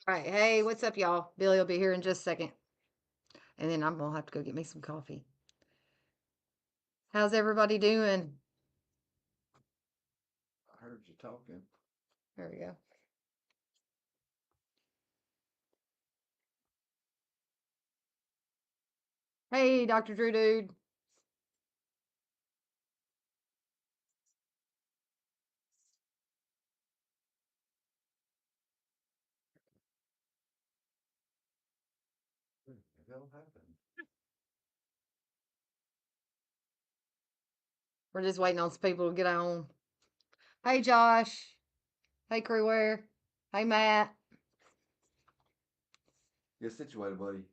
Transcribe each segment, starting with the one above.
All right. Hey, what's up, y'all? Billy will be here in just a second. And then I'm going to have to go get me some coffee. How's everybody doing? I heard you talking. There we go. Hey, Dr. Drew Dude. What the hell happened? We're just waiting on some people to get on. Hey, Josh. Hey, Crewwear. Hey, Matt. Get situated, buddy.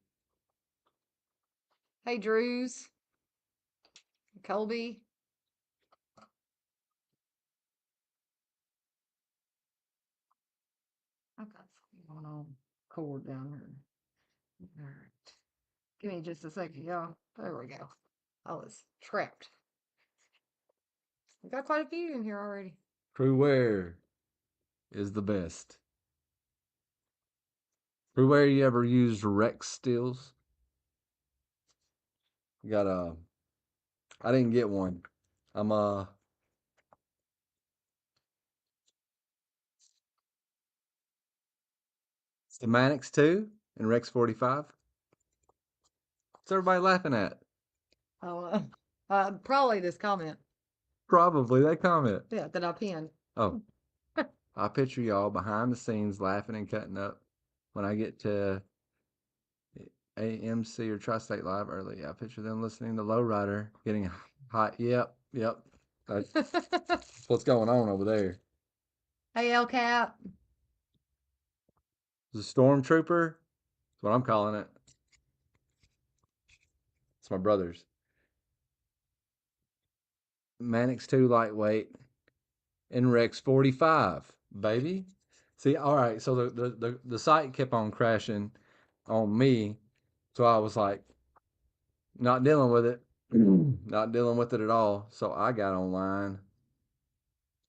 Hey, Drews. Colby. I've got something going on. Cord down here. All right. Give me just a second, y'all. There we go. I was trapped. We got quite a few in here already. Crewwear is the best. Crewwear, you ever used Rex stills? Got a. I didn't get one. I'm Semantics 2 and Rex 45. What's everybody laughing at? Oh, probably this comment. Probably that comment. Yeah, that I pinned. Oh, I picture y'all behind the scenes laughing and cutting up when I get to AMC or Tri-State Live early. I picture them listening to Lowrider, getting hot. Yep, yep. That's what's going on over there. Hey, LCAP. The Stormtrooper. That's what I'm calling it. It's my brother's. Mannix 2 lightweight and Rex 45, baby. See, all right. So the site kept on crashing on me. So I was like, not dealing with it. Not dealing with it at all. So I got online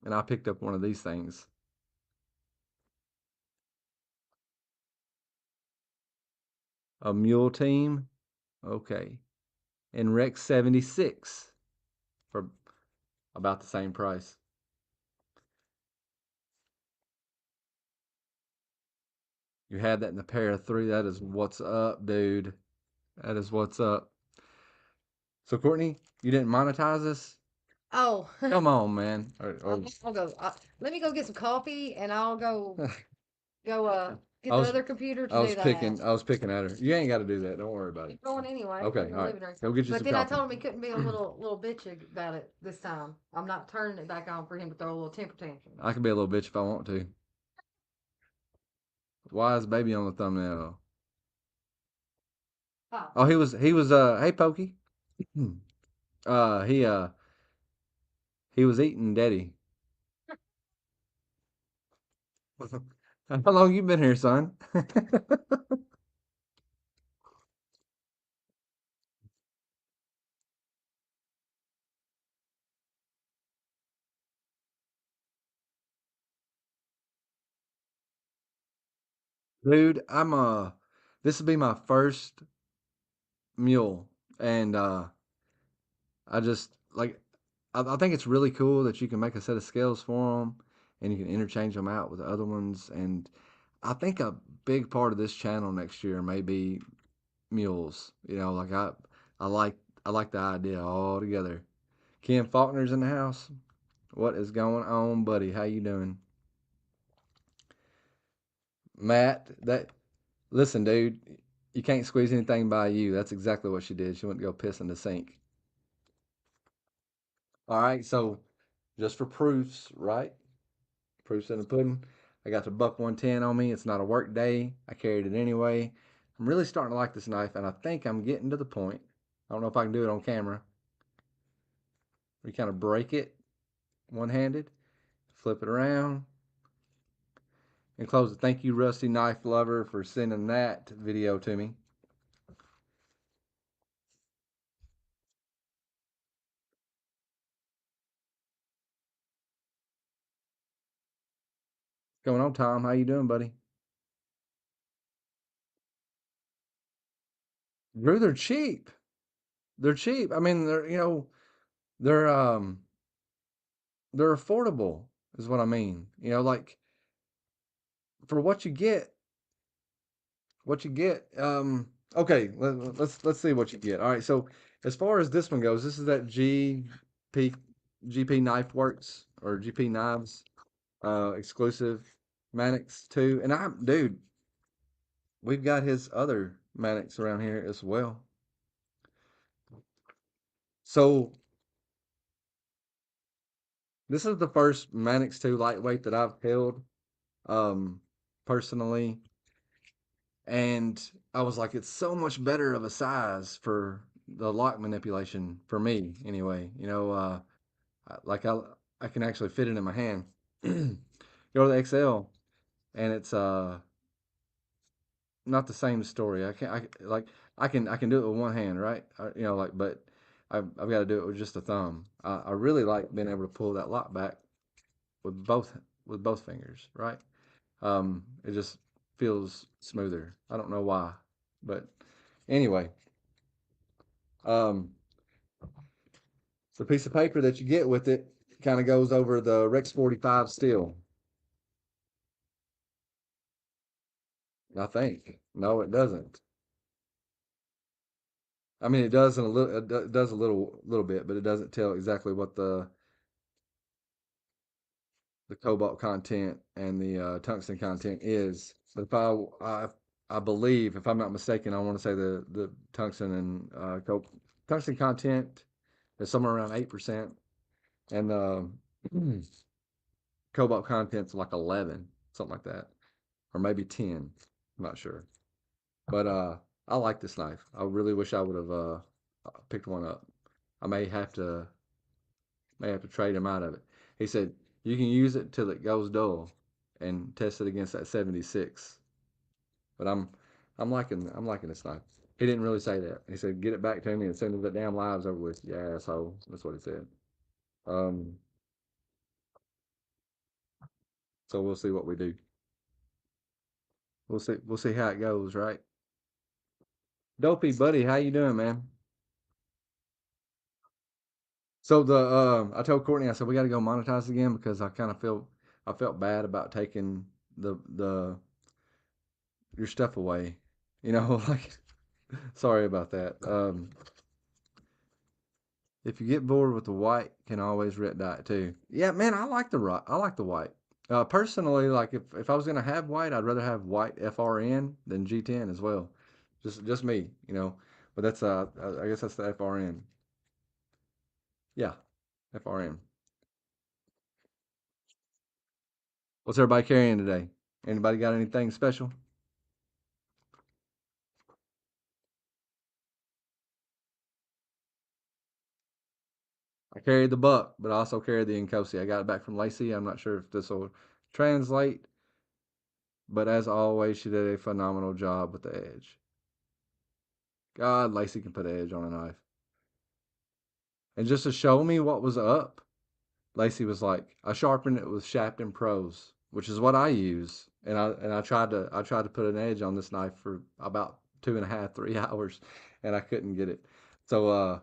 and I picked up one of these things. A mule team. Okay. And Rex 76 for about the same price. You had that in the pair of three. That is what's up, dude. That is what's up. So, Courtney, you didn't monetize this? Oh, Come on, man. I'll go. Let me go get some coffee, and I'll go get I the was other computer to I was do that. picking I was picking at her. You ain't got to do that. Don't worry about it. Keep going anyway. Okay, In the all right. living room. Go get you But some then I coffee. told him he couldn't be a little bitch about it this time. I'm not turning it back on for him to throw a little temper tantrum. I can be a little bitch if I want to. Why is baby on the thumbnail? Oh, Oh, he was hey Pokey. He he was eating Daddy. How long you been here, son? Dude, I'm this will be my first mule, and I just like I think it's really cool that you can make a set of scales for them, and you can interchange them out with the other ones. And I think a big part of this channel next year may be mules. You know, like I like I like the idea altogether. Ken Faulkner's in the house. What is going on, buddy? How you doing? Matt, that listen, dude, you can't squeeze anything by you. That's exactly what she did. She went to go piss in the sink. All right, so just for proofs, right? Proofs in the pudding. I got the buck 110 on me. It's not a work day. I carried it anyway. I'm really starting to like this knife, and I think I'm getting to the point. I don't know if I can do it on camera. We kind of break it one handed, flip it around, and close it. Thank you, Rusty Knife Lover, for sending that video to me. What's going on, Tom? How you doing, buddy? Drew, they're cheap. They're cheap. I mean, they're they're affordable is what I mean. Like for what you get. Okay, let's see what you get. All right, so as far as this one goes, this is that P GP Knife Works or GP Knives exclusive Mannix 2. And dude, we've got his other Mannix around here as well. So this is the first Mannix 2 lightweight that I've held um personally, and I was like, it's so much better of a size for the lock manipulation for me anyway. Like I can actually fit it in my hand. Go to the XL, and it's not the same story. I can do it with one hand, right? But I've got to do it with just a thumb. I really like being able to pull that lock back with both fingers, right? It just feels smoother. I don't know why, but anyway, um, the piece of paper that you get with it kind of goes over the Rex 45 steel. I think. No, it doesn't. I mean, it does in a little. It does a little bit, but it doesn't tell exactly what the cobalt content and the tungsten content is. But I believe, if I'm not mistaken, I want to say the tungsten and tungsten content is somewhere around 8%, and the cobalt content's like 11, something like that, or maybe 10. I'm not sure. But I like this knife. I really wish I would have picked one up. I may have to trade him out of it. He said you can use it till it goes dull, and test it against that 76. But I'm liking this knife. He didn't really say that. He said get it back to me as soon as that damn live's over with. Yeah, asshole. That's what he said. Um, so we'll see what we do. We'll see how it goes, right? Dopey buddy, how you doing, man? So I told Courtney, I said we got to go monetize again because I felt bad about taking the your stuff away. Like sorry about that. If you get bored with the white, can always red dye it too. Yeah, man, I like the white. Personally, like if I was gonna have white, I'd rather have white FRN than G10 as well. Just me. But that's I guess that's the FRN. Yeah, FRN. What's everybody carrying today? Anybody got anything special? I carried the buck, but I also carried the Nkosi. I got it back from Lacey. I'm not sure if this will translate, but as always, she did a phenomenal job with the edge. God, Lacey can put an edge on a knife. And just to show me what was up, Lacey was like, I sharpened it with Shafton Pros, which is what I use. And I tried to put an edge on this knife for about 2.5, 3 hours, and I couldn't get it. So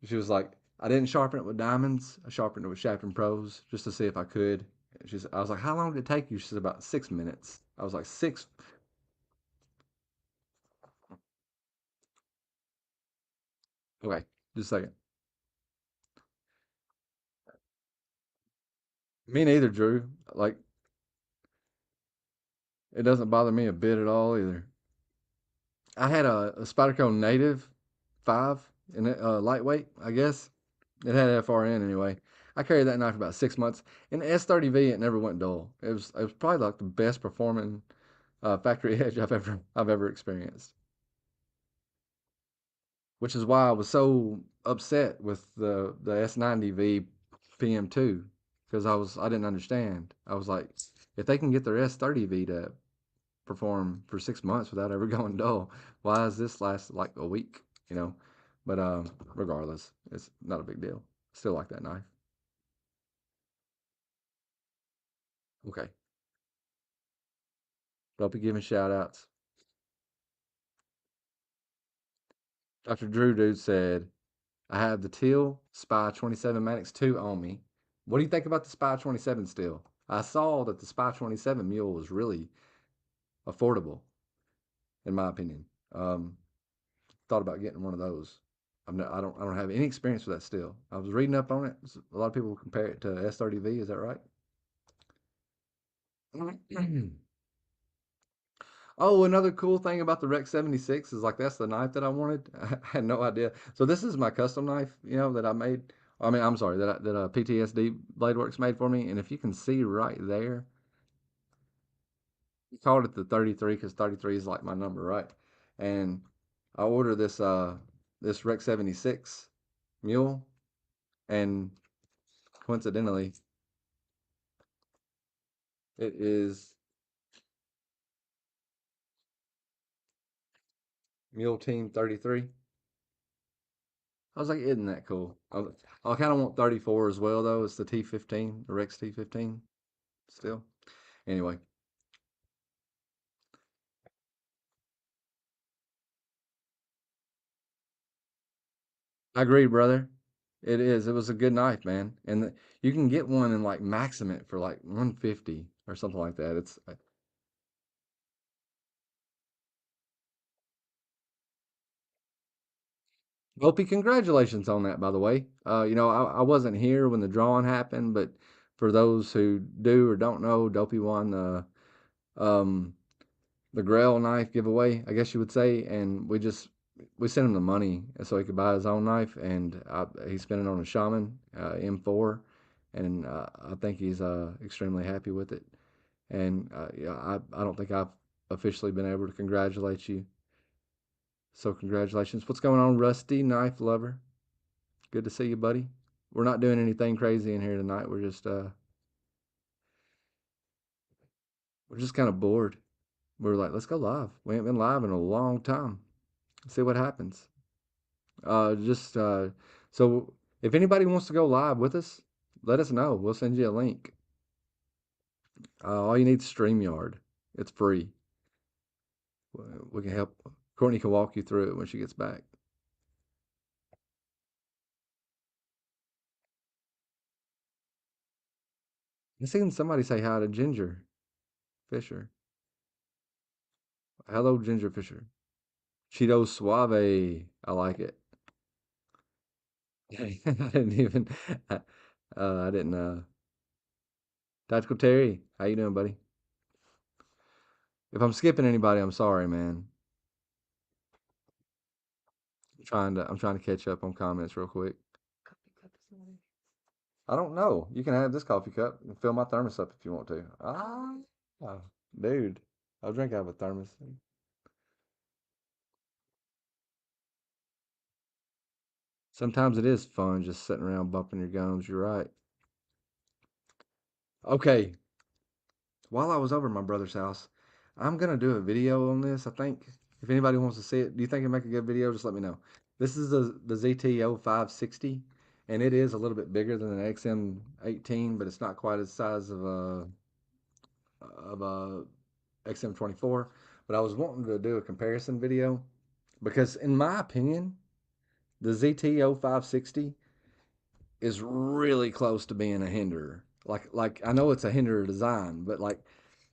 she was like, I didn't sharpen it with diamonds. I sharpened it with Shafton Pros just to see if I could. I was like, how long did it take you? She said about 6 minutes. I was like, six. Okay, just a second. Me neither, Drew. Like, it doesn't bother me a bit at all either. I had a Spyderco Native 5 and lightweight, I guess. It had FRN anyway. I carried that knife for about 6 months. In the S30V, it never went dull. It was probably like the best performing factory edge I've ever experienced. Which is why I was so upset with the S90V PM2 because I didn't understand. I was like, if they can get their S30V to perform for 6 months without ever going dull, why does this last like a week? You know, but regardless, it's not a big deal. Still like that knife. Okay, don't be giving shout outs. Dr. Drew Dude said, I have the Teal Spy 27 Maddox 2 on me. What do you think about the Spy 27 still? I saw that the Spy 27 mule was really affordable, in my opinion. Thought about getting one of those. I don't have any experience with that still. I was reading up on it. A lot of people compare it to S30V. Is that right? Oh, another cool thing about the Rec 76 is like that's the knife that I wanted. I had no idea. So this is my custom knife, that I made. I mean, I'm sorry, that PTSD Blade Works made for me. And if you can see right there, he called it the 33 because 33 is like my number, right? And I ordered this Rec 76 mule, and coincidentally, it is Mule Team 33. I was like, isn't that cool? I kind of want 34 as well, though. It's the T15, the Rex T15 still. Anyway, I agree, brother. It is. It was a good knife, man. And you can get one in like Maximate for like 150 or something like that. It's Opie, congratulations on that, by the way. I wasn't here when the drawing happened, but for those who do or don't know, Dopey won um, the Grail knife giveaway, I guess you would say, and we sent him the money so he could buy his own knife, and he spent it on a Shaman M4, and I think he's extremely happy with it. And yeah, I don't think I've officially been able to congratulate you, so congratulations. What's going on, Rusty Knife Lover? Good to see you, buddy. We're not doing anything crazy in here tonight. We're just kind of bored. We're like, let's go live. We ain't been live in a long time. See what happens. Just so if anybody wants to go live with us, let us know. We'll send you a link. All you need is StreamYard. It's free. We can help. Courtney can walk you through it when she gets back. I seen somebody say hi to Ginger Fisher. Hello, Ginger Fisher. Cheeto Suave. I like it. I didn't even. I didn't. Tactical Terry, how you doing, buddy? If I'm skipping anybody, I'm sorry, man. I'm trying to catch up on comments real quick. Coffee cup is not in. I don't know. You can have this coffee cup and fill my thermos up if you want to. Oh, dude, I'll drink out of a thermos. Sometimes it is fun just sitting around bumping your gums. You're right. Okay, while I was over at my brother's house, I'm gonna do a video on this. I think if anybody wants to see it, do you think it'd make a good video? Just let me know. This is the ZTO 560, and it is a little bit bigger than an XM18, but it's not quite as size of a XM24. But I was wanting to do a comparison video because, in my opinion, the ZTO 560 is really close to being a Hinderer. Like I know it's a Hinderer design, but like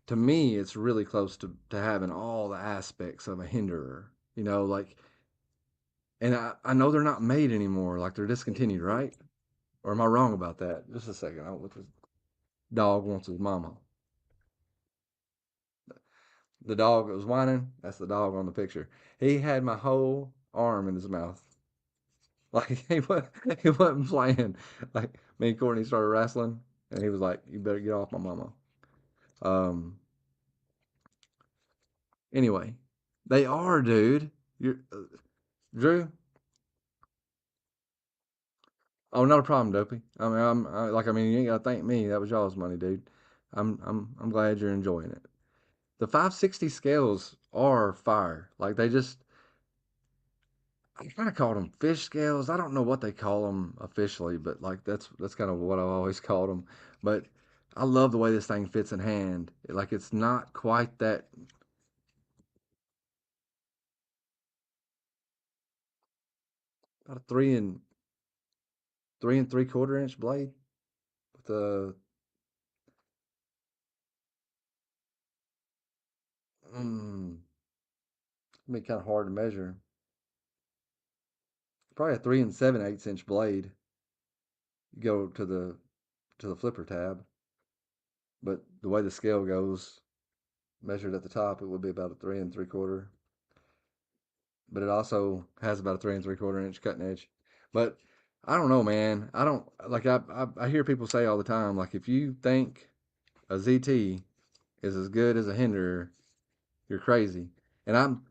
to me, it's really close to having all the aspects of a Hinderer. And I know they're not made anymore. Like they're discontinued, right? Or am I wrong about that? Just a second. I'll look. This dog wants his mama. The dog that was whining, that's the dog on the picture. He had my whole arm in his mouth. Like he wasn't playing. Like me and Courtney started wrestling, and he was like, "You better get off my mama." Um. Anyway, they are, dude. You're Drew. Oh, not a problem, Dopey. I mean, you ain't gotta thank me. That was y'all's money, dude. I'm glad you're enjoying it. The 560 scales are fire. Like they just, I kind of called them fish scales. I don't know what they call them officially, but like that's kind of what I've always called them. But I love the way this thing fits in hand. Like it's not quite that. about a 3 and 3/4 inch blade with a mm, be kind of hard to measure. Probably a 3 and 7/8 inch blade. You go to the flipper tab, but the way the scale goes, measured at the top, it would be about a 3 and 3/4. But it also has about a 3 and 3/4 inch cutting edge. But I don't know, man. I don't like. I hear people say all the time, like if you think a ZT is as good as a Hinderer, you're crazy. And I'm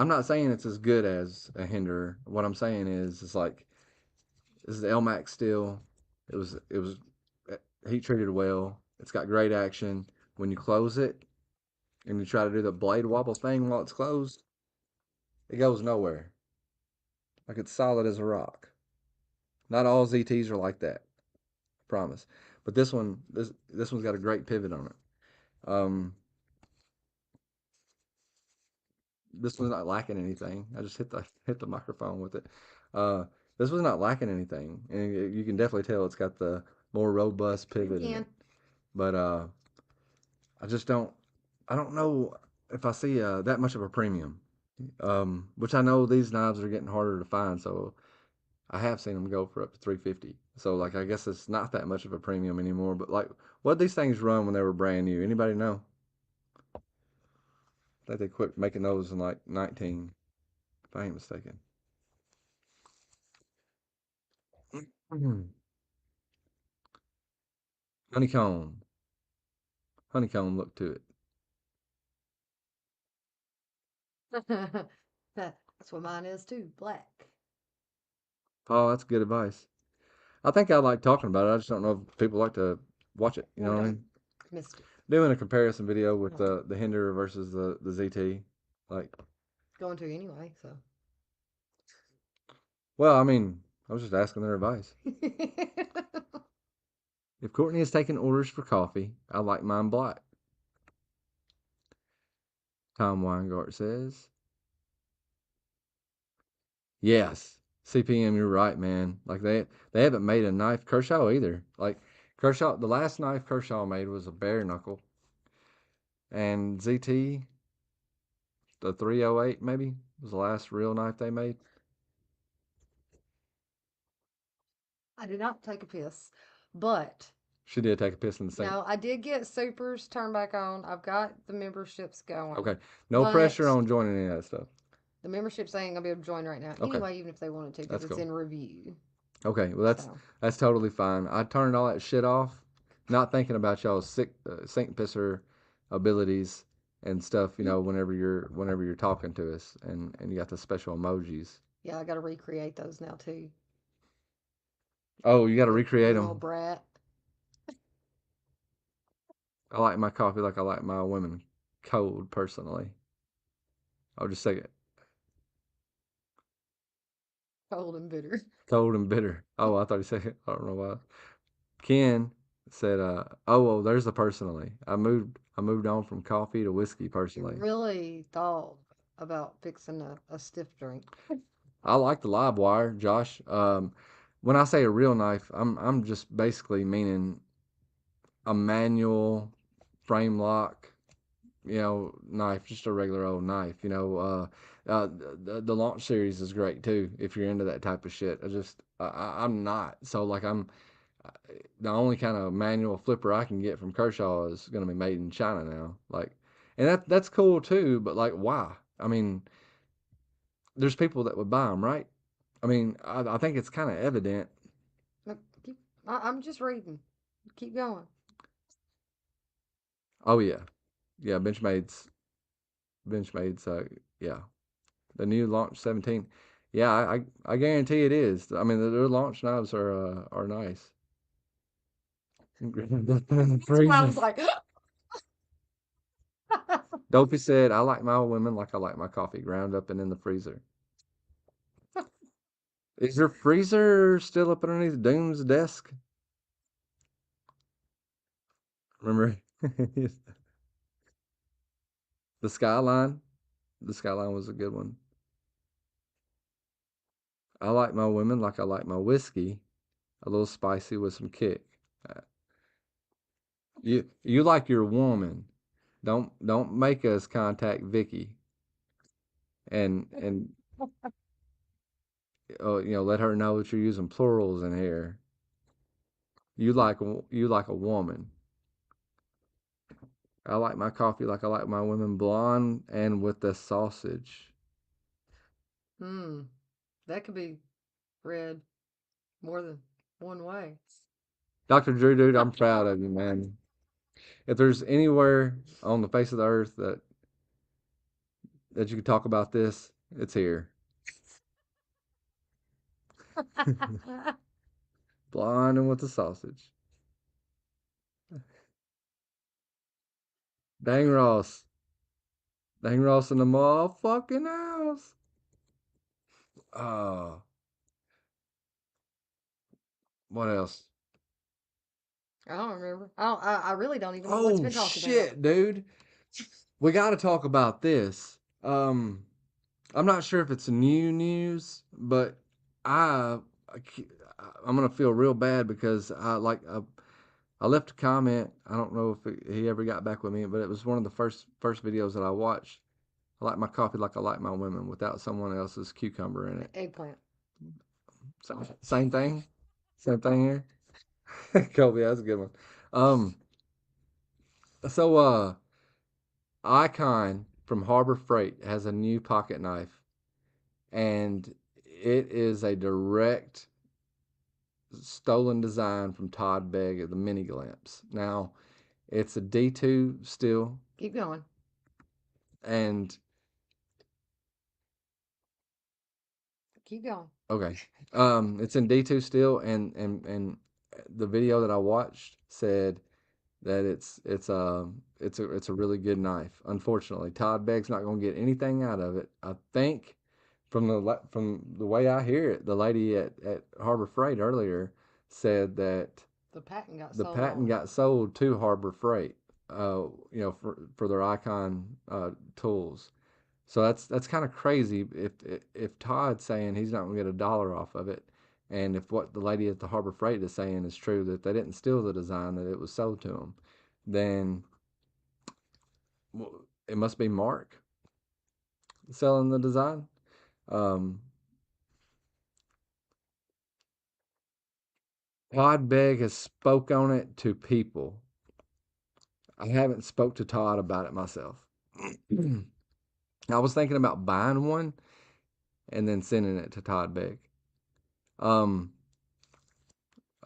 not saying it's as good as a Hinderer. What I'm saying is, it's like this is the LMAX steel. It was heat treated well. It's got great action. When you close it and you try to do the blade wobble thing while it's closed, it goes nowhere. Like it's solid as a rock. Not all ZTs are like that, I promise. But this one's got a great pivot on it. Um, this one's not lacking anything. I just hit the microphone with it. Uh, this one's not lacking anything, and you can definitely tell it's got the more robust You pivot in it. can. But I just don't. I don't know if I see that much of a premium. Which I know these knives are getting harder to find, so I have seen them go for up to 350. So like I guess it's not that much of a premium anymore. But like, what these things run when they were brand new? Anybody know? I think they quit making those in like 19, if I ain't mistaken. Honeycomb, honeycomb look to it. That's what mine is too. Black. Oh, that's good advice. I think I like talking about it. I just don't know if people like to watch it. You No, know we what I don't. mean? Missed it. Doing a comparison video with No. the Hinder versus the ZT. Like, Going to anyway, so. well, I mean, I was just asking their advice. If Courtney is taking orders for coffee, I like mine black. Tom Weingart says, yes, CPM, you're right, man. Like they haven't made a knife Kershaw either. Like Kershaw, the last knife Kershaw made was a bare knuckle, and ZT, the 308 maybe was the last real knife they made. I did not take a piss, but She did take a piss in the sink. no, I did get Supers turned back on. I've got the memberships Okay, going, no pressure but on joining any of that stuff. the memberships ain't gonna be able to join right now Okay, anyway, even if they wanted to, because that's it's cool. in review. Okay, well So that's totally fine. I turned all that shit off, not thinking about y'all's sink pisser abilities and stuff. You know, whenever you're talking to us, and you got the special emojis. yeah, I got to recreate those now too. Oh, you got to You recreate little them. brat, I like my coffee like I like my women, cold personally. I'll just say it, cold and bitter. cold and bitter. Oh, I thought you said it. I don't know why. Ken said, "Oh, well, there's the personally. I moved on from coffee to whiskey You personally. really thought about fixing a stiff drink. I like the live wire, Josh. When I say a real knife, I'm just basically meaning a manual frame lock, knife, just a regular old knife. The launch series is great too if you're into that type of shit. I'm not, so like the only kind of manual flipper I can get from Kershaw is going to be made in China now. Like, and that's cool too. But like, why? I mean, there's people that would buy them, right? I mean, I think it's kind of evident. Look, I'm just reading. Keep going. Oh yeah, yeah. Benchmade's. Yeah, the new launch 17. Yeah, I guarantee it is. I mean, their launch knives are nice. That's why I was like, Dopey said, "I like my women like I like my coffee, ground up and in the freezer." Is your freezer still up underneath Doom's desk? Remember the skyline? The skyline was a good one. I like my women like I like my whiskey, a little spicy with some kick. Uh, you like your woman. Don't make us contact Vicky and let her know that you're using plurals in here. You like a woman. I like my coffee like I like my women blonde and with the sausage. Hmm. That could be read more than one way. Dr. Drew, dude, I'm proud of you, man. If there's anywhere on the face of the earth that you could talk about this, it's here. Blonde and with the sausage. Dang Ross. Dang Ross in the motherfucking house. Uh, what else? I don't remember. I really don't even know what's Oh been talked about. shit, dude. We got to talk about this. I'm not sure if it's new news, but I, I am gonna feel real bad because I left a comment. I don't know if he ever got back with me, but it was one of the first videos that I watched. I like my coffee like I like my women without someone else's cucumber in it. Eggplant. So, same thing, same thing here. Kobe, that's a good one. Um, so Icon from Harbor Freight has a new pocket knife, and it is a direct stolen design from Todd Begg of the Mini Glamps. Now, it's a D2 steel, Keep going. and Keep going. okay, it's in D2 steel, and the video that I watched said that it's a really good knife. Unfortunately, Todd Begg's not going to get anything out of it. I think from the way I hear it, the lady at Harbor Freight earlier said that The patent got the sold patent on it. got sold to Harbor Freight, for their Icon tools. So that's kind of crazy if Todd's saying he's not going to get a dollar off of it, and if what the lady at the Harbor Freight is saying is true, that they didn't steal the design, that it was sold to them, then it must be Mark selling the design. Um, Todd Begg has spoke on it to people. I haven't spoke to Todd about it myself. I was thinking about buying one and then sending it to Todd Begg. Um,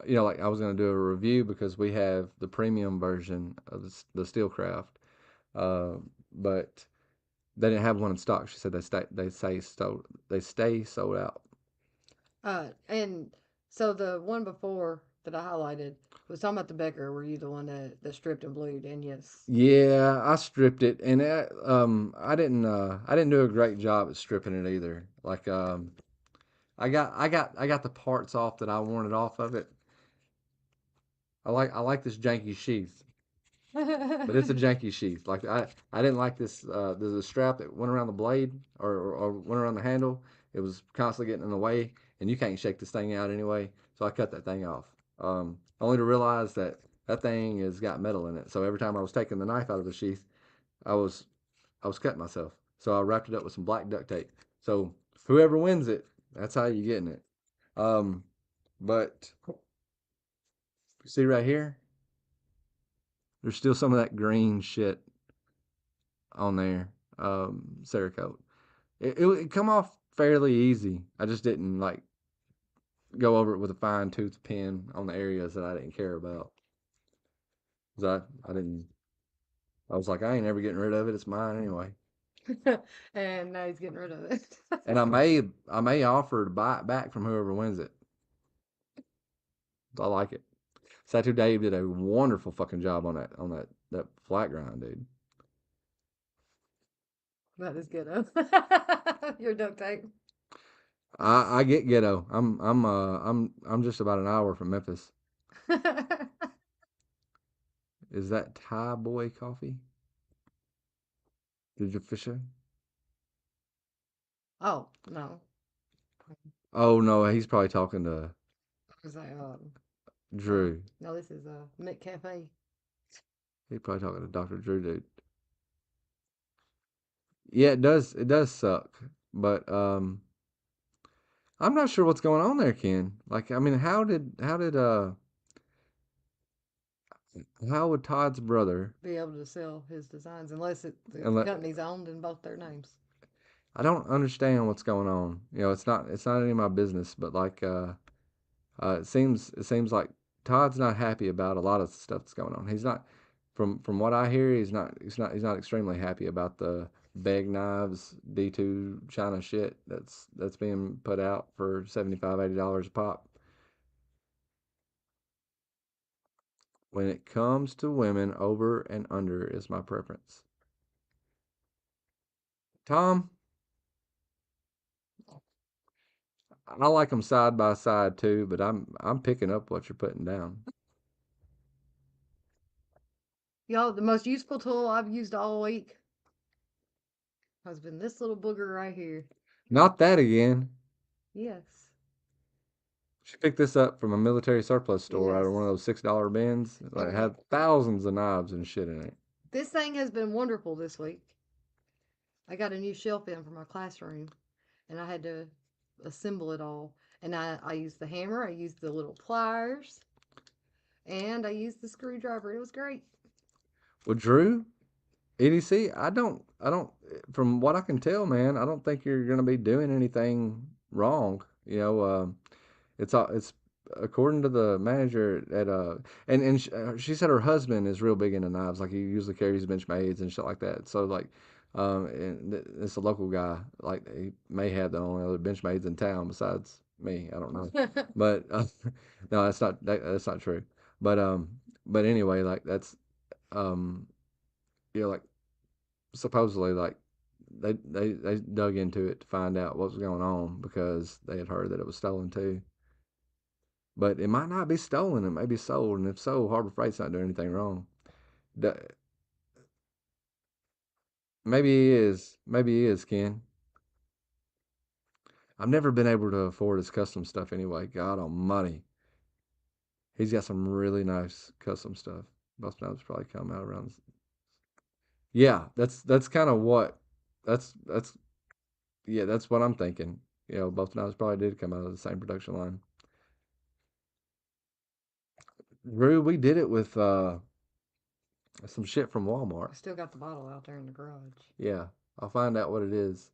like I was going to do a review because we have the premium version of the Steelcraft, uh, but they didn't have one in stock. She said they stay sold out. And so the one before that I highlighted was talking about the Becker. Were you the one that stripped and blued? And yes. Yeah, I stripped it, and I didn't do a great job at stripping it either. Like I got the parts off that I wanted off of it. I like this janky sheath, but it's a janky sheath. Like I didn't like this. There's a strap that went around the blade or went around the handle. It was constantly getting in the way, and you can't shake this thing out anyway. So I cut that thing off. Only to realize that that thing has got metal in it. So every time I was taking the knife out of the sheath, I was I was cutting myself. So I wrapped it up with some black duct tape. So whoever wins it, that's how you're getting it. Um, but see right here, there's still some of that green shit on there, Cerakote. It come off fairly easy. I just didn't like go over it with a fine tooth pin on the areas that I didn't care about. 'Cause I didn't. I was like, I ain't ever getting rid of it. It's mine anyway. And now he's getting rid of it. And I may offer to buy it back from whoever wins it. I like it. Satu Dave did a wonderful fucking job on that flat grind, dude. That is good. Your duct tape. I get ghetto. I'm just about an hour from Memphis. Is that Thai boy coffee? Did you fish it? Oh, no. Oh no, he's probably talking to Was that oh Drew. no, this is McCafe. He's probably talking to Dr. Drew, dude. Yeah, it does. It does suck, but I'm not sure what's going on there, Ken. Like, I mean, how would Todd's brother? Be able to sell his designs unless the And let, company's owned in both their names. I don't understand what's going on. You know, it's not any of my business, but like, it seems like Todd's not happy about a lot of stuff that's going on. He's not, from what I hear, he's not extremely happy about the bag knives D2 China shit that's being put out for $75-$80 a pop. When it comes to women, over and under is my preference. Tom, I like them side by side too, but I'm picking up what you're putting down. Y'all, the most useful tool I've used all week has been this little booger right here. Not that again. Yes. She picked this up from a military surplus store out Yes. of one of those $6 bins. Like, it Okay. had thousands of knives and shit in it. This thing has been wonderful this week. I got a new shelf in for my classroom and I had to assemble it all. And I used the hammer, I used the little pliers, and I used the screwdriver. It was great. Well, Drew, EDC, I don't. From what I can tell, man, I don't think you're gonna be doing anything wrong. It's according to the manager at she said her husband is real big into knives. Like, he usually carries Benchmades and shit like that. So like, and it's a local guy. Like, he may have the only other Benchmades in town besides me. I don't know, but no, that's not true. But but anyway, like, that's um like, supposedly, like, they dug into it to find out what was going on because they had heard that it was stolen too. But it might not be stolen. It may be sold, and if so, Harbor Freight's not doing anything wrong. Maybe he is. Maybe he is, Ken. I've never been able to afford his custom stuff anyway. God almighty. He's got some really nice custom stuff. Most times probably come out around. Yeah, that's kind of what. That's yeah, that's what I'm thinking. Both knives probably did come out of the same production line. Drew, we did it with some shit from I Walmart. still got the bottle out there in the garage. Yeah, I'll find out what it is.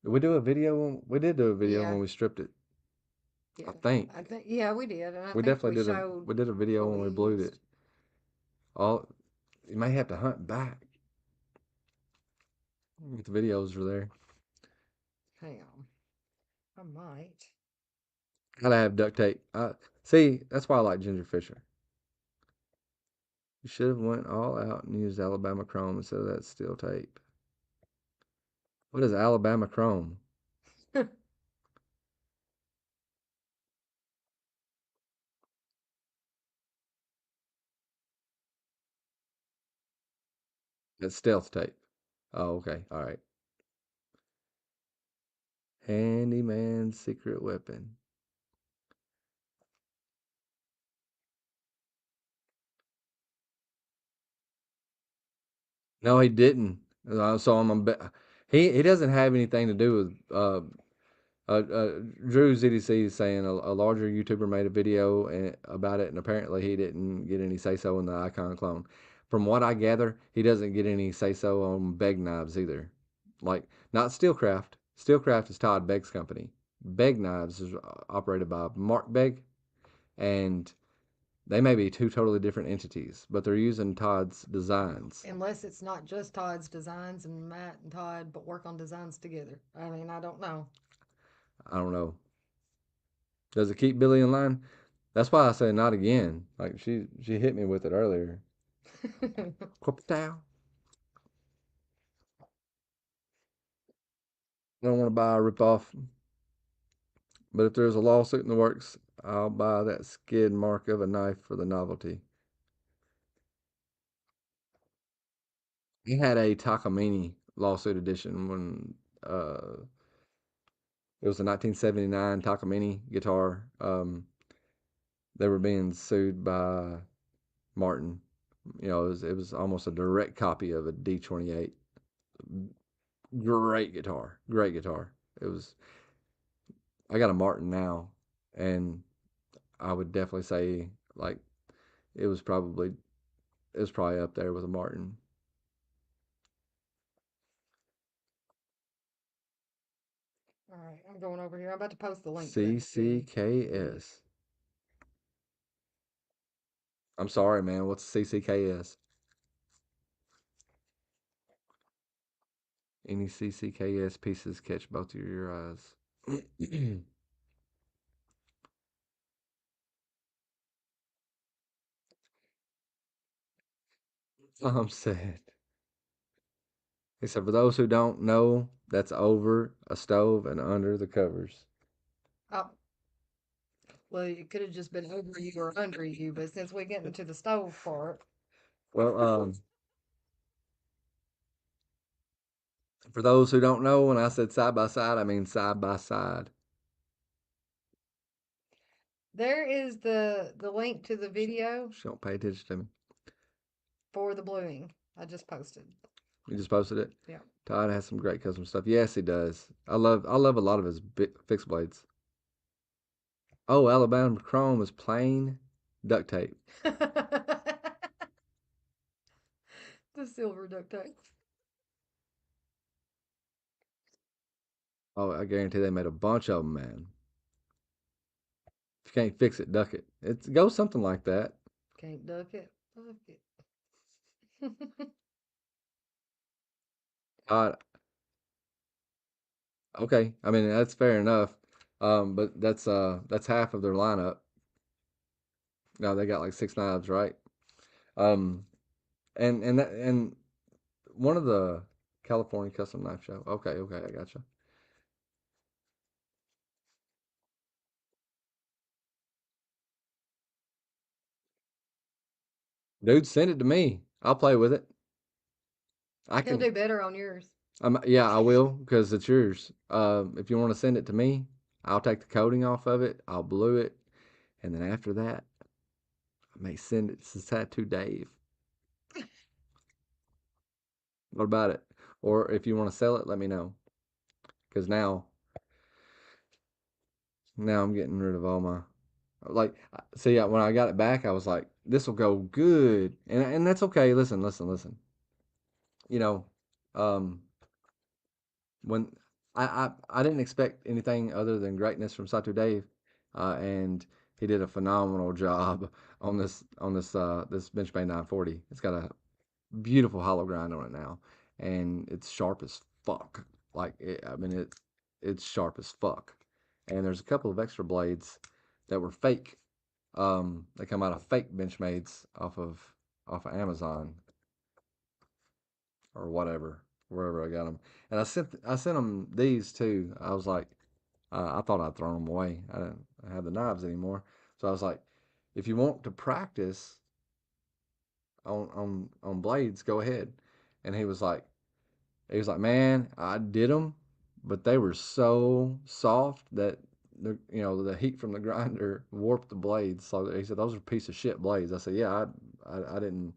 Did we do a video? We did do a video Yeah, when we stripped it. yeah. I think I think yeah we did, and I we think we definitely did a showed we did a video what when we we blued it. used. All You may have to hunt back. The videos are there. Hang on, I might. Gotta have duct tape. See, that's why I like Ginger Fisher. You should have went all out and used Alabama Chrome instead of that steel tape. What is Alabama Chrome? That's stealth tape. Oh, okay. All right. Handyman's secret weapon. No, he didn't. So I'm a bit. He doesn't have anything to do with Drew ZDC is saying a larger YouTuber made a video about it, and apparently he didn't get any say so in the icon clone. From what I gather, he doesn't get any say so on Beg knives either. Like, not Steelcraft. Steelcraft is Todd Begg's company. Beg knives is operated by Mark Begg, and they may be two totally different entities, but they're using Todd's designs. Unless it's not just Todd's designs and Matt and Todd, but work on designs together. I mean, I don't know. I don't know. Does it keep Billy in line? That's why I say not again. Like, she hit me with it earlier. Crocodile. I don't want to buy a ripoff, but if there's a lawsuit in the works, I'll buy that skid mark of a knife for the novelty. He had a Takamine lawsuit edition uh It was a 1979 Takamine guitar. They were being sued by Martin. It was almost a direct copy of a D28. Great guitar, great guitar. It was. I got a Martin now, and I would definitely say like it was probably it was probably up there with a Martin. All right, I'm going over here. I'm about to post the link so they can see. CCKS. I'm sorry, man. What's CCKS? Any CCKS pieces catch both of your eyes? I'm sad. He said, for those who don't know, that's over a stove and under the covers. Oh, well, it could have just been over you or under you, but since we get into the stove part, Well, for those who don't know, when I said side by side, I mean side by side. there is the link to the video She don't pay attention to me. for the bluing. I just posted. You just posted it. Yeah. Todd has some great custom stuff. Yes, he does. I love a lot of his fixed blades. Oh, Alabama Chrome is plain duct tape. The silver duct tape. Oh, I guarantee they made a bunch of them, man. If you can't fix it, duck it. It goes something like that. Can't duck it. Duck it. Uh, okay, I mean that's fair enough. But that's half of their lineup. Now they got like six knives, right? Um, and one of the California Custom Knife Show. Okay, okay, I gotcha. Dude, send it to me. I'll play with it. I He'll can. do better on yours. Yeah, I will because it's yours. If you want to send it to me, I'll take the coating off of it. I'll blue it, and then after that, I may send it to Tattoo Dave. What about it? Or if you want to sell it, let me know. Because now I'm getting rid of all my like. See, when I got it back, I was like, this will go good, and that's okay. Listen, listen, listen. You know, um, when I didn't expect anything other than greatness from Sato Dave, and he did a phenomenal job on this Benchmade 940. It's got a beautiful hollow grind on it now, and it's sharp as fuck. I mean it's sharp as fuck. And there's a couple of extra blades that were fake. They come out of fake Benchmades off of Amazon or whatever, wherever I got them. And I sent them these too. I was like, I thought I'd thrown them away. I didn't have the knives anymore. So I was like, if you want to practice on blades, go ahead. And he was like, man, I did them, but they were so soft that the heat from the grinder warped the blades. So he said those are piece of shit blades. I said, yeah, I didn't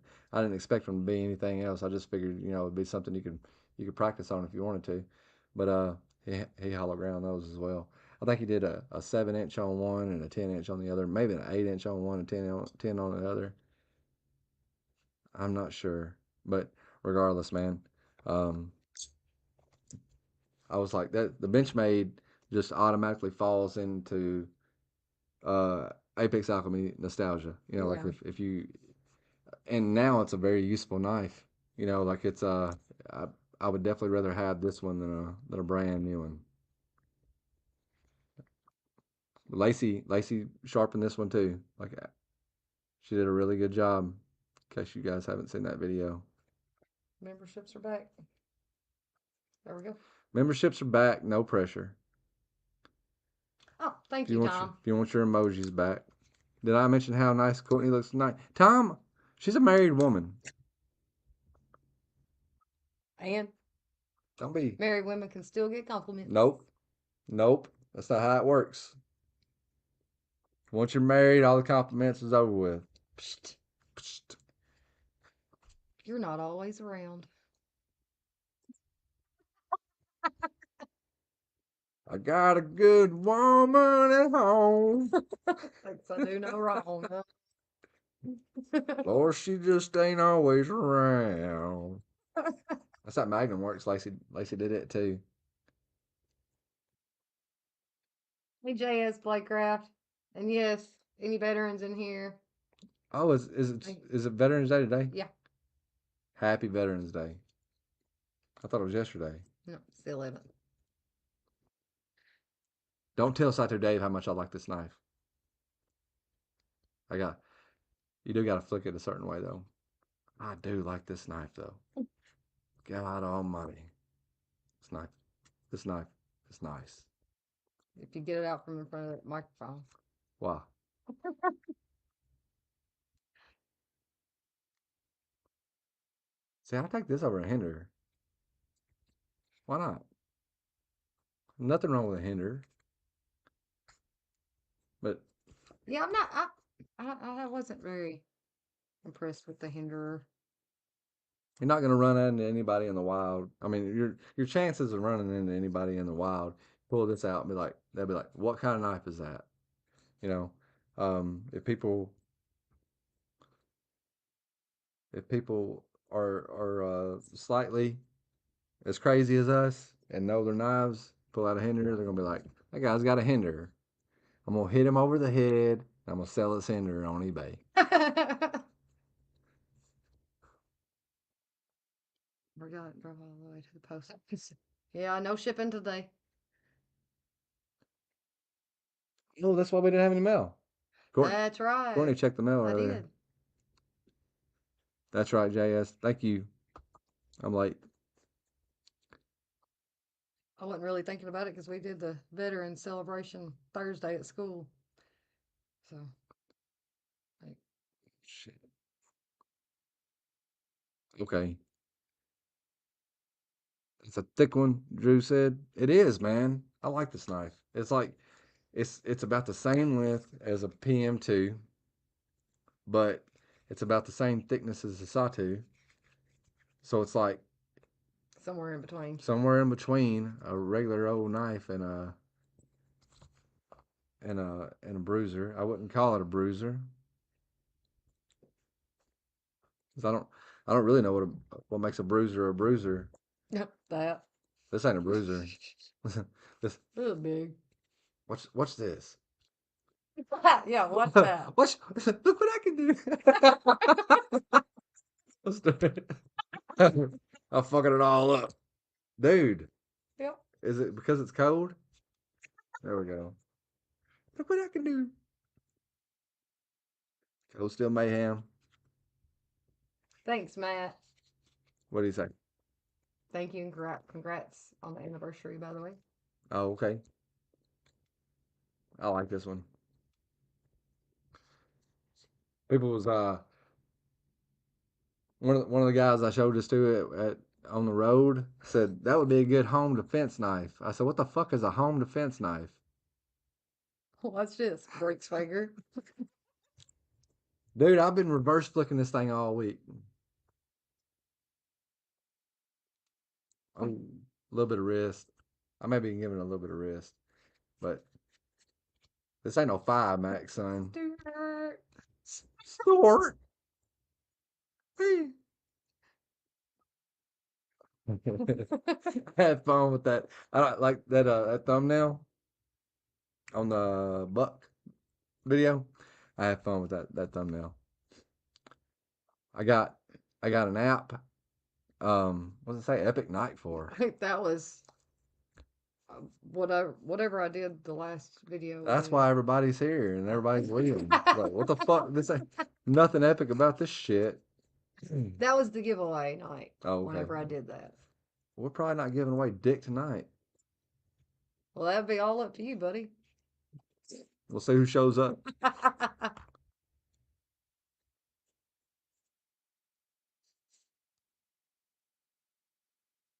expect them to be anything else. I just figured it'd be something you could practice on if you wanted to. But he hollow ground those as well. I think he did a 7 inch on one and a 10 inch on the other, maybe an 8 inch on one and 10 on the other. I'm not sure, but regardless, man. Um, I was like that. The Benchmade just automatically falls into Apex Alchemy nostalgia. Like Yeah. if you and now it's a very useful knife. Like I, I would definitely rather have this one than a brand new one. Lacey sharpened this one too. Like she did a really good job. In case you guys haven't seen that video, Memberships are back. There we go. memberships are back. No pressure. Oh, If thank you you, want your Tom. if you want your emojis back. Did I mention how nice Courtney looks tonight? Tom, she's a married woman. And Don't be. married women can still get compliments. Nope. Nope. That's not how it works. Once you're married, all the compliments is over with. Psst, psst. You're not always around. I got a good woman at home. Thinks I do no wrong. Huh? Lord, she just ain't always around. That's how Magnum works. Lacey did it too. Hey, JS Playcraft. And yes, any veterans in here? Oh, Hey, is it Veterans Day today? yeah, Happy Veterans Day. I thought it was yesterday. no, it's the 11th. Don't tell Sato Dave how much I like this knife. I got you do gotta flick it a certain way though. I do like this knife though. God almighty. This knife. This knife is nice. If you get it out from in front of that microphone. Wow. See, I'll take this over a hinder. Why not? Nothing wrong with a hinder. But Yeah, I'm not. I wasn't very impressed with the Hinderer. you're not gonna run into anybody in the wild. I mean, your chances of running into anybody in the wild, pull this out and be like, they'll be like, what kind of knife is that? You know, if people are slightly as crazy as us and know their knives, pull out a hinder, they're gonna be like, that guy's got a hinder. I'm gonna hit him over the head. And I'm gonna sell his hinder on eBay. Forgot it drove all the way to the post office. Yeah, no shipping today. Oh, that's why we didn't have any mail. That's Courtney right. checked the mail I earlier. did. That's right, JS. Thank you. I'm late. I wasn't really thinking about it because we did the veteran celebration Thursday at school. So, like, Shit. Okay. It's a thick one, Drew said. It is, man. I like this knife. It's like it's about the same length as a PM2, but it's about the same thickness as a Satu. So it's like somewhere in between. somewhere in between a regular old knife and a bruiser. I wouldn't call it a bruiser. 'Cause I don't really know what makes a bruiser a bruiser. Yep, that. This ain't a bruiser. This Real big. what's this? Yeah, what's that? Watch, look what I can do. Let's do it. I'm fucking it all up. Dude, Yep. is it because it's cold? There we go. Look what I can do. Cold Steel Mayhem. Thanks, Matt. What do you say? Thank you and congrats on the anniversary, by the way. Oh, okay. I like this one. People was one of the guys I showed this to at on the road said that would be a good home defense knife. I said, what the fuck is a home defense knife? Watch this. Breaks finger. Dude, I've been reverse flicking this thing all week. Oh, a little bit of wrist. I may be giving it a little bit of wrist, but this ain't no 5 max, son. Stuart. Snort. Hey. I had fun with that. I like that thumbnail on the buck video. I had fun with that thumbnail. I got I got an app. What does it say? Epic Night for? I think that was whatever I did the last video That's with. why everybody's here and everybody's leaving. Like, what the fuck? This ain't nothing epic about this shit. That was the giveaway night. Oh, okay. Whenever I did that. We're probably not giving away dick tonight. Well, that'd be all up to you, buddy. We'll see who shows up.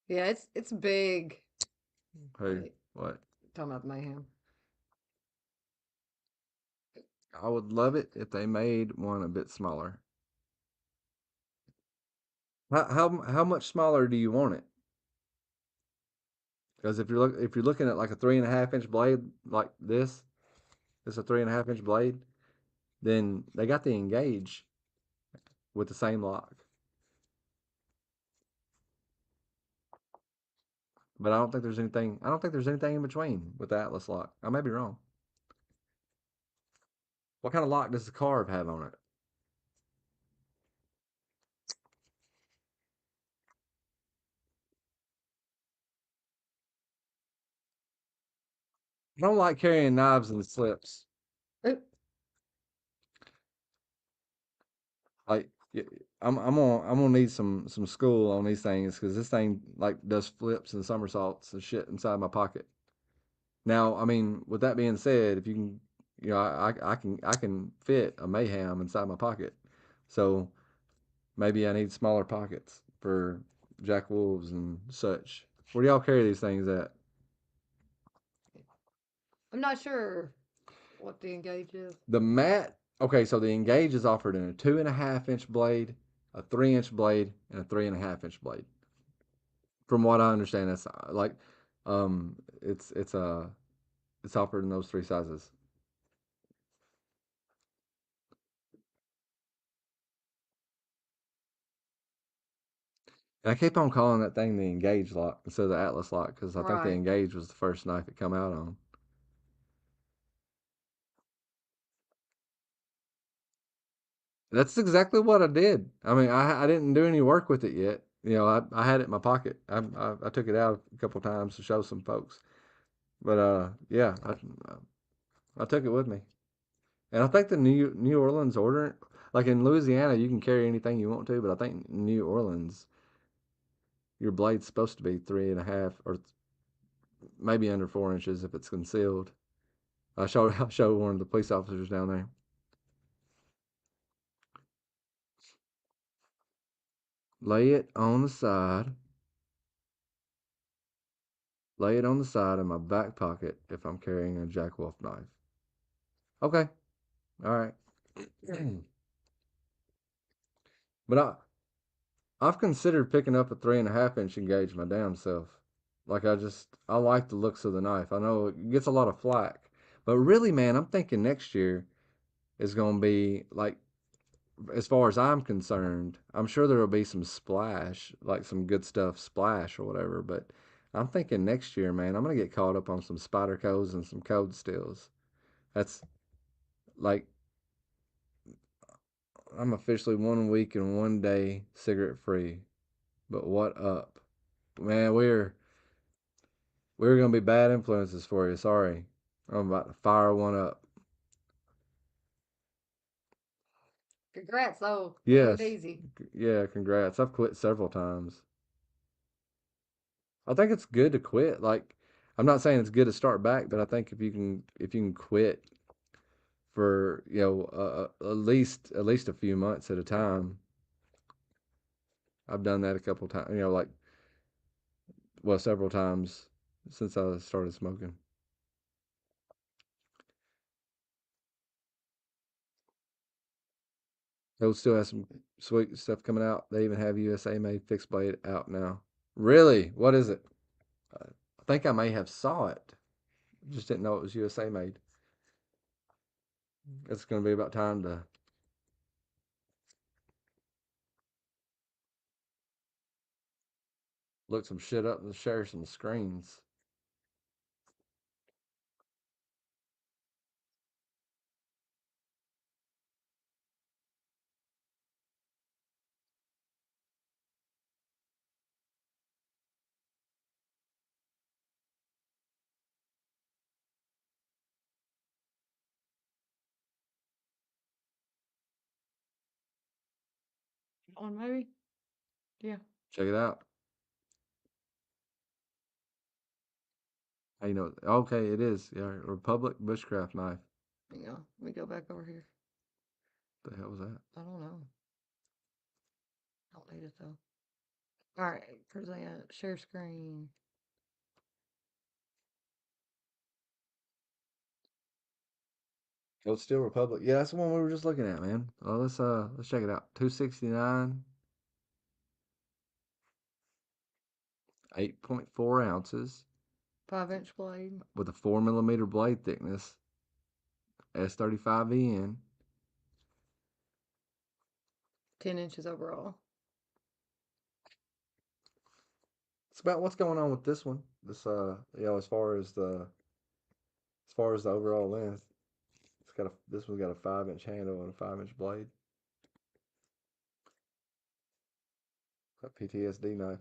Yeah, it's big. Who? Wait, What? talking about the mayhem. I would love it if they made one a bit smaller. How much smaller do you want it? Because if you're looking at like a 3.5 inch blade like this, it's a 3.5 inch blade. Then they got the Engage with the same lock, but I don't think there's anything. I don't think there's anything in between with the Atlas lock. I may be wrong. What kind of lock does the Carve have on it? I don't like carrying knives and slips. Oop, Like I'm gonna need some school on these things because this thing like does flips and somersaults and shit inside my pocket. Now, I mean, with that being said, if you can, I can fit a mayhem inside my pocket. So maybe I need smaller pockets for Jack Wolves and such. Where do y'all carry these things at? I'm not sure what the Engage is. The mat. Okay, so the Engage is offered in a 2.5 inch blade, a 3 inch blade, and a 3.5 inch blade. From what I understand, that's like, um, it's offered in those three sizes. And I keep on calling that thing the Engage lock instead of the Atlas lock because I think the Right. Engage was the first knife it come out on. That's exactly what I did. I mean, I didn't do any work with it yet. I had it in my pocket. I took it out a couple times to show some folks. But yeah, I took it with me. And I think the New Orleans order, like in Louisiana, you can carry anything you want to, but I think New Orleans, your blade's supposed to be 3.5 or maybe under 4 inches if it's concealed. I showed one of the police officers down there. Lay it on the side. Lay it on the side of my back pocket if I'm carrying a Jack Wolf knife. Okay, all right. But I've considered picking up a 3.5 inch Engage my damn self. Like I like the looks of the knife. I know it gets a lot of flack, but really, man, I'm thinking next year is gonna be like, as far as I'm concerned, I'm sure there will be some splash, like some good stuff splash or whatever. But I'm thinking next year, man, I'm gonna get caught up on some spider codes and some code stills. That's like I'm officially 1 week and 1 day cigarette free. But what up, man? We're gonna be bad influences for you. Sorry, I'm about to fire one up. Congrats, though. It ain't Yes, easy. yeah. Congrats. I've quit several times. I think it's good to quit. Like, I'm not saying it's good to start back, but I think if you can quit for at least a few months at a time. I've done that a couple times. Like, well, several times since I started smoking. They'll still have some sweet stuff coming out. They even have USA made fixed blade out now. Really? What is it? I think I may have saw it. Just didn't know it was USA made. It's going to be about time to look some shit up and share some screens. On maybe? Yeah. Check it out. How you know? Okay, it is. Yeah, Republic Bushcraft knife. Yeah. Let me go back over here. The hell was that? I don't know. I don't need it though. All right. Present. Share screen. Cold Steel Republic. Yeah, that's the one we were just looking at, man. Let's check it out. 269, 8.4 ounces 5-inch blade, with a 4 millimeter blade thickness. S35EN. 10 inches overall. It's about what's going on with this one. As far as the overall length, this one's got a 5 inch handle and a 5 inch blade. A PTSD knife.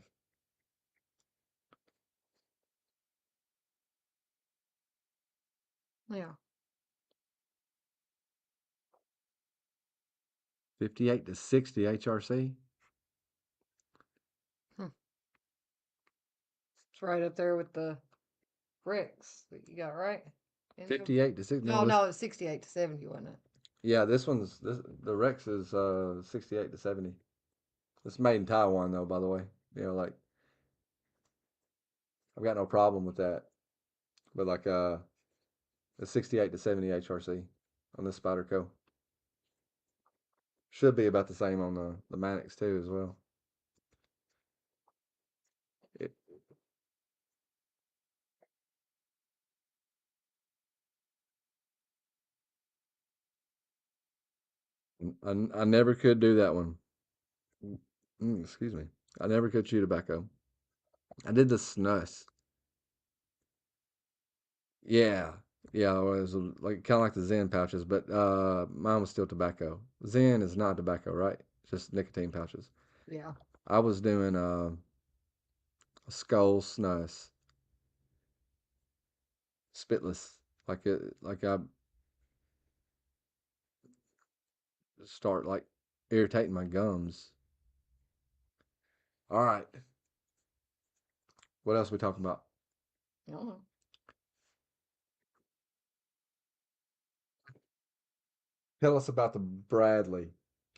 Yeah. 58 to 60 HRC. Hmm. It's right up there with the Rex that you got, right? 58 to 60. No, No, this no, it's 68 to 70, wasn't it? yeah, the Rex is 68 to 70. It's made in Taiwan though, by the way. Like I've got no problem with that. But like it's 68 to 70 HRC on this Spyderco. Should be about the same on the Mannix too as well. It, I never could do that one. Excuse me. I never could chew tobacco. I did the snus. Yeah. Yeah, it was like kind of like the Zen pouches, but mine was still tobacco. Zen is not tobacco, right? Just nicotine pouches. Yeah. I was doing a skull snus, spitless. Like I start like irritating my gums. All right. What else are we talking about? I don't know. Tell us about the Bradley.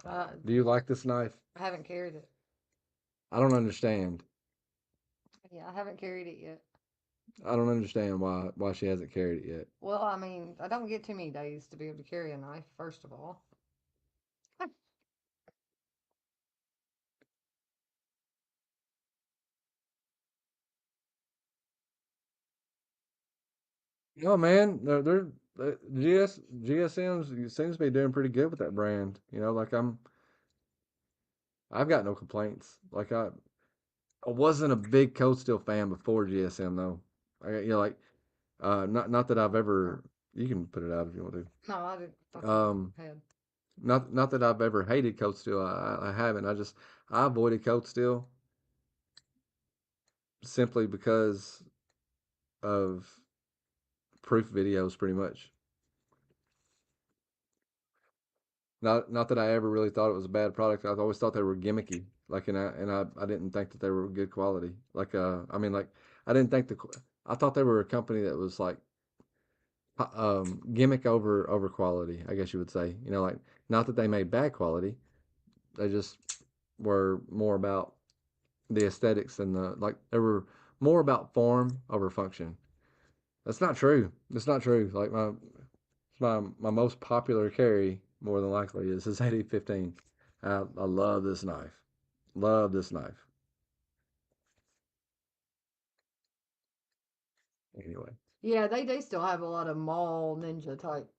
Uh, Do you like this knife? I haven't carried it. I don't understand. Yeah, I haven't carried it yet. I don't understand why she hasn't carried it yet. Well, I mean, I don't get too many days to be able to carry a knife, first of all. No, man, GSMs seems to be doing pretty good with that brand. Like I've got no complaints. Like I wasn't a big Cold Steel fan before GSM though. Like not that I've ever. You can put it out if you want No, I didn't. Thought to. you had. Not that I've ever hated Cold Steel. I haven't. I avoided Cold Steel simply because of proof videos, pretty much. Not that I ever really thought it was a bad product. I always thought they were gimmicky. Like, I didn't think that they were good quality. Like, I mean, like, I didn't think I thought they were a company that was like, gimmick over quality. I guess you would say. Like, not that they made bad quality. They just were more about the aesthetics and they were more about form over function. That's not true. That's not true. Like my most popular carry, more than likely, is this 8015. I love this knife. Love this knife. Anyway, Yeah, they still have a lot of mall ninja type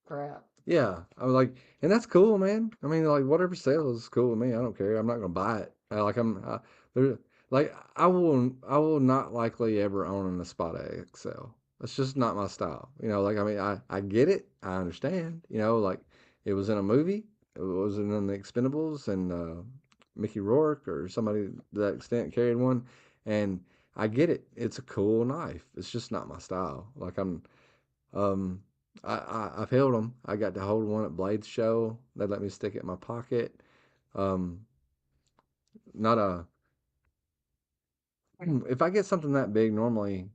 crap. yeah, I was like, and that's cool, man. I mean, like whatever sells is cool with me. I don't care. I'm not gonna buy it. There, like I will not likely ever own an Espada XL. That's just not my style. Like I mean, I get it. I understand. Like it was in a movie. It was in the Expendables, and Mickey Rourke or somebody to that extent carried one, and I get it. It's a cool knife. It's just not my style. Like um, I've held them. I got to hold one at Blade's show. They let me stick it in my pocket. Um, not a. If I get something that big, normally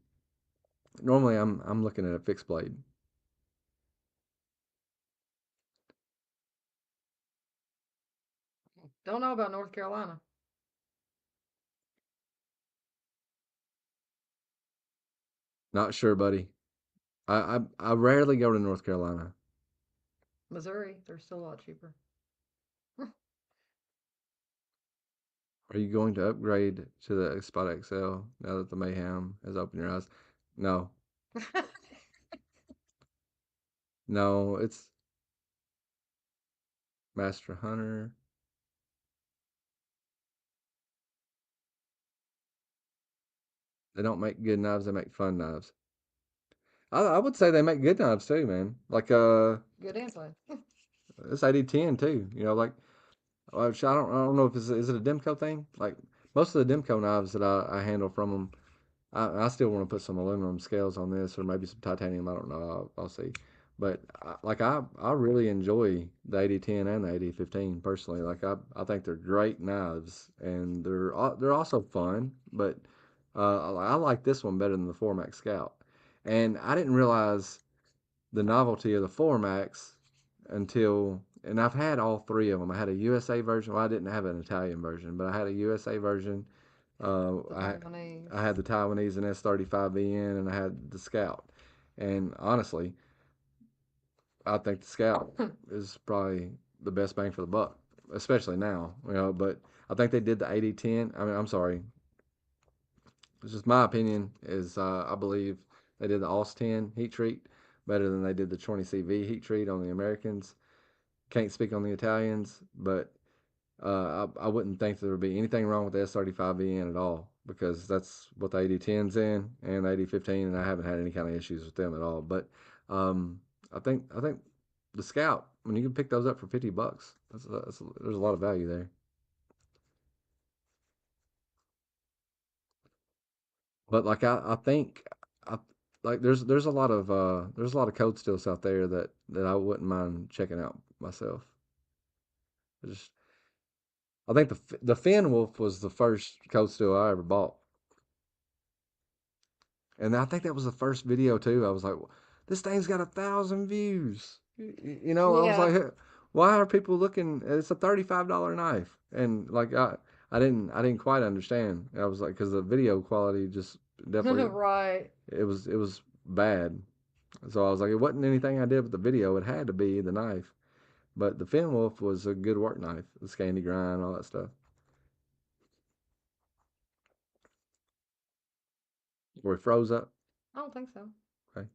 I'm looking at a fixed blade. Don't know about North Carolina. Not sure, buddy. I rarely go to North Carolina. Missouri, they're still a lot cheaper. Are you going to upgrade to the Spot XL now that the Mayhem has opened your eyes? No, no, it's Master Hunter. They don't make good knives; they make fun knives. I would say they make good knives too, man. Like Good insight. this 8010 too. You know, like which I don't know if it's is it a Demco thing. Like most of the Demco knives that I handle from them, I still want to put some aluminum scales on this, or maybe some titanium. I don't know. I'll see. But I really enjoy the 8010 and the 8015 personally. Like I think they're great knives, and they're also fun. But I like this one better than the Formax Scout. And I didn't realize the novelty of the Formax until, and I've had all three of them. I had a USA version. Well, I didn't have an Italian version, but I had a USA version. Uh, The I Taiwanese. I had the Taiwanese and S35VN, and I had the Scout. And honestly, I think the Scout is probably the best bang for the buck, especially now. You know, but I think they did the 8010. I mean, I'm sorry, it's just my opinion. Is I believe they did the AUS 10 heat treat better than they did the 20CV heat treat on the Americans. Can't speak on the Italians, but I wouldn't think there would be anything wrong with the S35VN at all because that's what the 8010's in and the 8015, and I haven't had any kind of issues with them at all. But um, I think the Scout, when you can pick those up for $50, there's a lot of value there. But like I think I like there's a lot of code stills out there that I wouldn't mind checking out myself. I just I think the Finn Wolf was the first code still I ever bought. And I think that was the first video too. I was like, this thing's got 1,000 views. You know, I was Yeah. like, "Hey, why are people looking? It's a $35 knife." And like, I didn't quite understand. I was like, because the video quality just definitely, Right. it was bad. So I was like, it wasn't anything I did with the video. It had to be the knife. But the Finn Wolf was a good work knife, the Scandi grind, all that stuff. Where it froze up. I don't think so. Okay.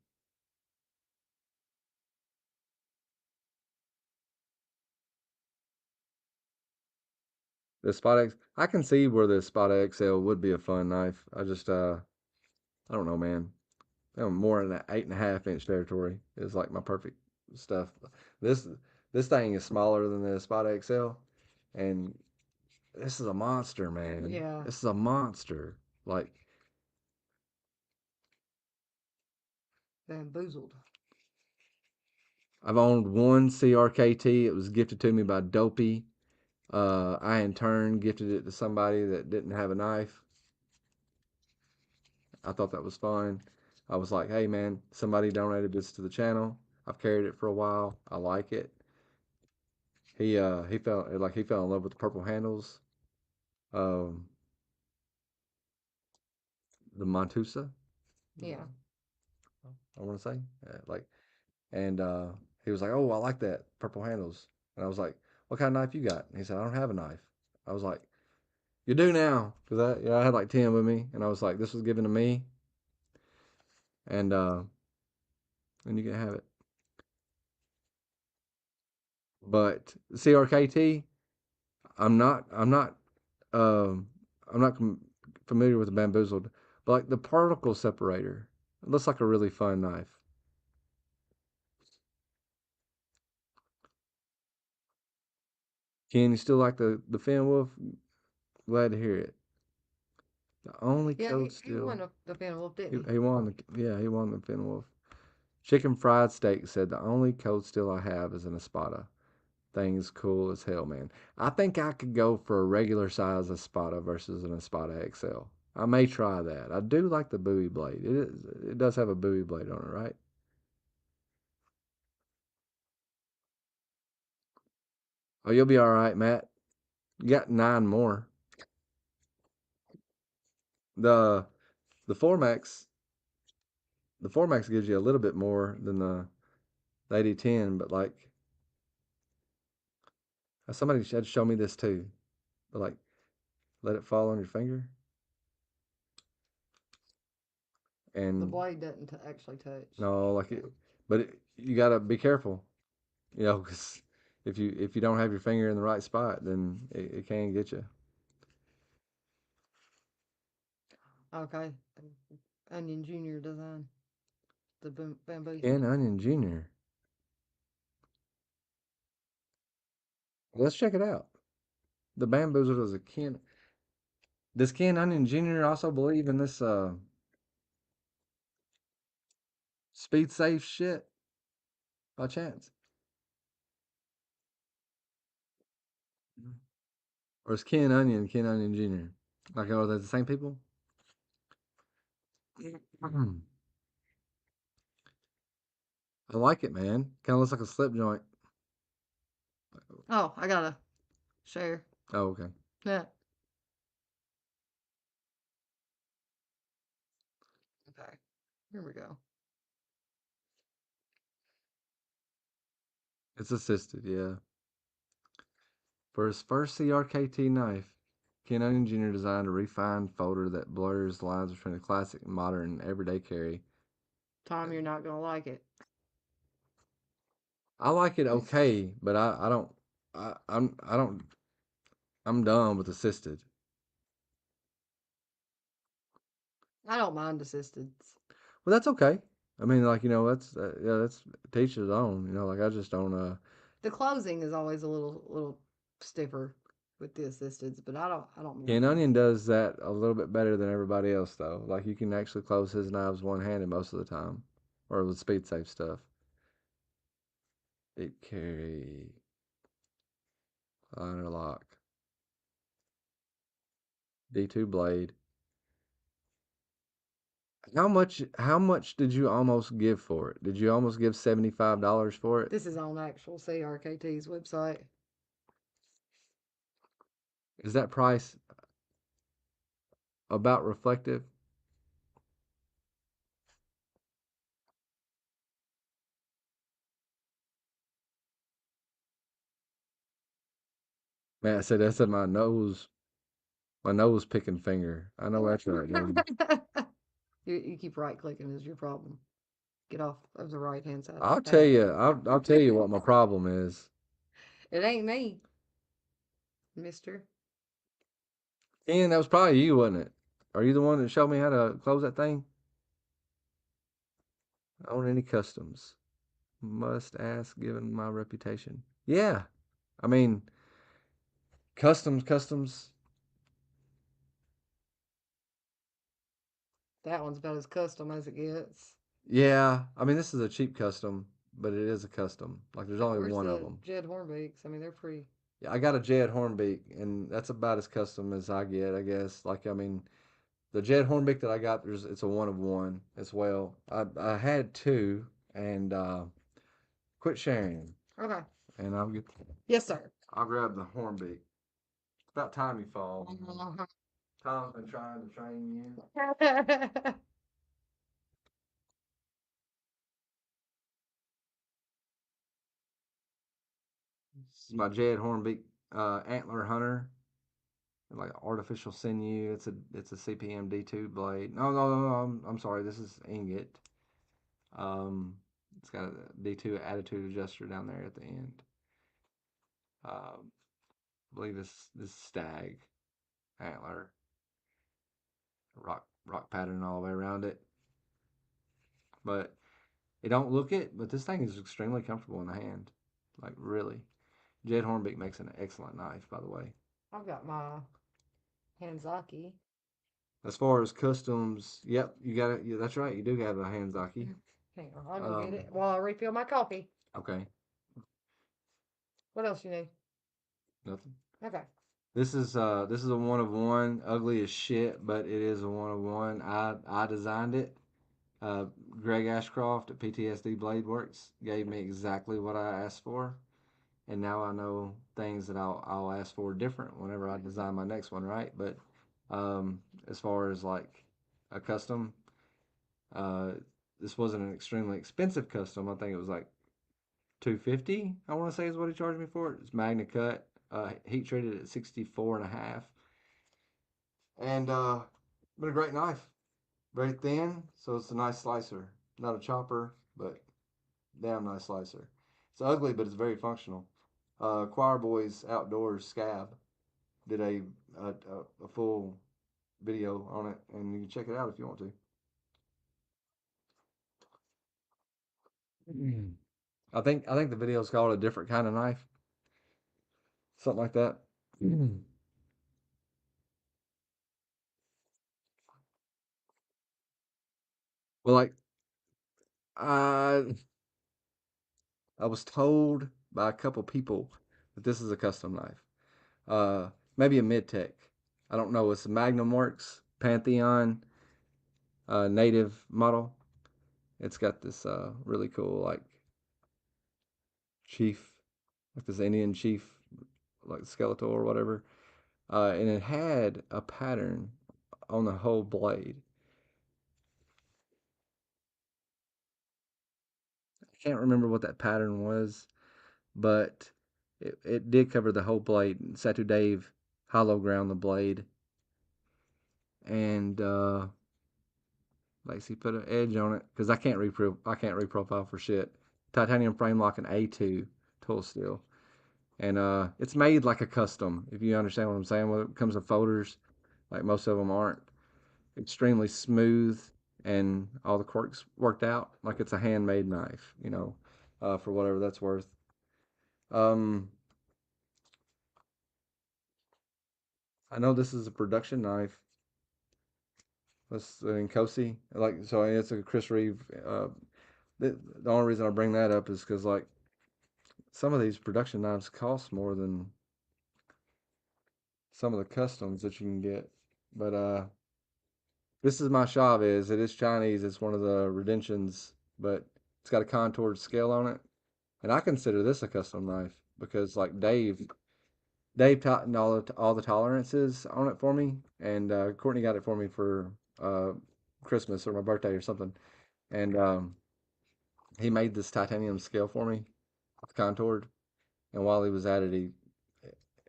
The Spot X, I can see where the Spot XL would be a fun knife. I don't know, man. More in that 8.5 inch territory is like my perfect stuff. This this thing is smaller than the Spot XL, and this is a monster, man. Yeah. This is a monster. Like Bamboozled. I've owned one CRKT. It was gifted to me by Dopey. I in turn gifted it to somebody that didn't have a knife. I thought that was fun. I was like, hey man, somebody donated this to the channel. I've carried it for a while. I like it. He fell in love with the purple handles. Um, the Montusa, Yeah. I want to say, like, and he was like, oh, I like that purple handles. And I was like, what kind of knife you got? And he said, I don't have a knife. I was like, you do now, because I had like 10 with me, and I was like, this was given to me, and uh, and you can have it. But CRKT, I'm not um I'm not familiar with the bamboozled, but like the particle separator, it looks like a really fun knife. Ken, you still like the Finn Wolf? Glad to hear it. The only Yeah, code he won still the Van Wolf, didn't he won the yeah he won the Finn Wolf. Chicken fried steak said the only code still I have is an Espada. Thing's cool as hell, man. I think I could go for a regular size Espada versus an Espada XL. I may try that. I do like the Bowie blade. It does have a Bowie blade on it, right? Oh, you'll be all right, Matt. You got 9 more. The the Formax the Formax gives you a little bit more than the 8010, but like Somebody had show me this too. But like, let it fall on your finger, The and blade doesn't actually touch. no, like it. But you gotta be careful, because if you don't have your finger in the right spot, then it can get you. Okay. Onion Junior design. The bamboo. Ken Onion Jr. Let's check it out. The bamboozled was a Ken. Does Ken Onion Jr. also believe in this speed safe shit by chance? Or is Ken Onion Jr.? Like, are they the same people? I like it, man. Kind of looks like a slip joint. Oh, I gotta share. Oh, okay. Yeah. Okay. Here we go. It's assisted, yeah. For his first CRKT knife, Ken Onion Jr. designed a refined folder that blurs the lines between the classic, modern, and everyday carry. Tom, you're not gonna like it. I like it okay, but I don't I don't I'm done with assisted. I don't mind assistance. Well, that's okay. I mean, like, that's yeah, that's teach his own. Like, I just don't. The closing is always a little stiffer with the assistance, but I don't Ken mind. Onion does that a little bit better than everybody else, though. Like, you can actually close his knives one handed most of the time, or with speed safe stuff. It carry liner lock D2 blade. How much did you almost give for it? Did you almost give $75 for it? This is on actual CRKT's website. Is that price about reflective? Man, I said that's at my nose picking finger. I know that's right, Jordan. You keep right clicking is your problem. Get off of the right hand side of I'll the tell pad. you, I'll tell you what my problem is. It ain't me, mister. Ken, that was probably you, wasn't it? Are you the one that showed me how to close that thing? Own any customs? Must ask given my reputation. Yeah. I mean, customs. That one's about as custom as it gets. Yeah. I mean, this is a cheap custom, but it is a custom. Like, there's only Where's one of the them. Jed Hornbeaks? I mean, they're pretty. Yeah, I got a Jed Hornbeak, and that's about as custom as I get, I guess. Like, I mean, the Jed Hornbeak that I got, it's a one of one as well. I had two, and quit sharing, Okay. and Yes, sir. I'll grab the Hornbeak. It's about time you fall. Uh-huh. Tom's been trying to train you. This is my Jed Hornbeak antler hunter, like artificial sinew. It's a CPM D2 blade. No. I'm sorry. This is ingot. Um, it's got a D2 attitude adjuster down there at the end. I believe this stag antler, rock pattern all the way around it. But it don't look it, but this thing is extremely comfortable in the hand. Like, really. Jed Hornbeak makes an excellent knife, by the way. I've got my Hanzaki. As far as customs, yep, you got it. Yeah, that's right. You do have a Hanzaki. Hang on, I'll go get Um, it while I refill my coffee. okay, What else you need? nothing. Okay. This is a one of one, ugly as shit, but it is a one of one. I designed it. Uh, Greg Ashcroft at PTSD Blade Works gave me exactly what I asked for, and now I know things that I'll ask for different whenever I design my next one, right? But as far as like a custom, uh, this wasn't an extremely expensive custom. I think it was like 250. I want to say is what he charged me for it. It's Magna Cut. heat treated at 64 and a half, and been a great knife. Very thin, so it's a nice slicer. Not a chopper, but damn nice slicer. It's ugly, but it's very functional. Choir Boys Outdoors Scab did a full video on it, and you can check it out if you want to. Mm. I think the video is called a different kind of knife, something like that. Mm. Well, like I I was told by a couple people that this is a custom knife. Maybe a mid tech. I don't know. It's a Magnum Works Pantheon native model. It's got this really cool like chief, like this Indian chief, like skeletal or whatever. And it had a pattern on the whole blade. I can't remember what that pattern was, but it did cover the whole blade. Satu Dave hollow ground the blade, and Lacey put an edge on it because I can't reprofile for shit. Titanium frame lock and A2 tool steel, and it's made like a custom. If you understand what I'm saying, when it comes to folders, like most of them aren't extremely smooth, and all the quirks worked out like it's a handmade knife. For whatever that's worth. Um, I know this is a production knife. That's in Kosi. Like, so it's a Chris Reeve. The only reason I bring that up is because like some of these production knives cost more than some of the customs that you can get. But this is my Chavez. It is Chinese. It's one of the Redentions, but it's got a contoured scale on it. And I consider this a custom knife because like Dave tightened all the tolerances on it for me, and Courtney got it for me for uh, Christmas or my birthday or something. And he made this titanium scale for me, contoured. And while he was at it,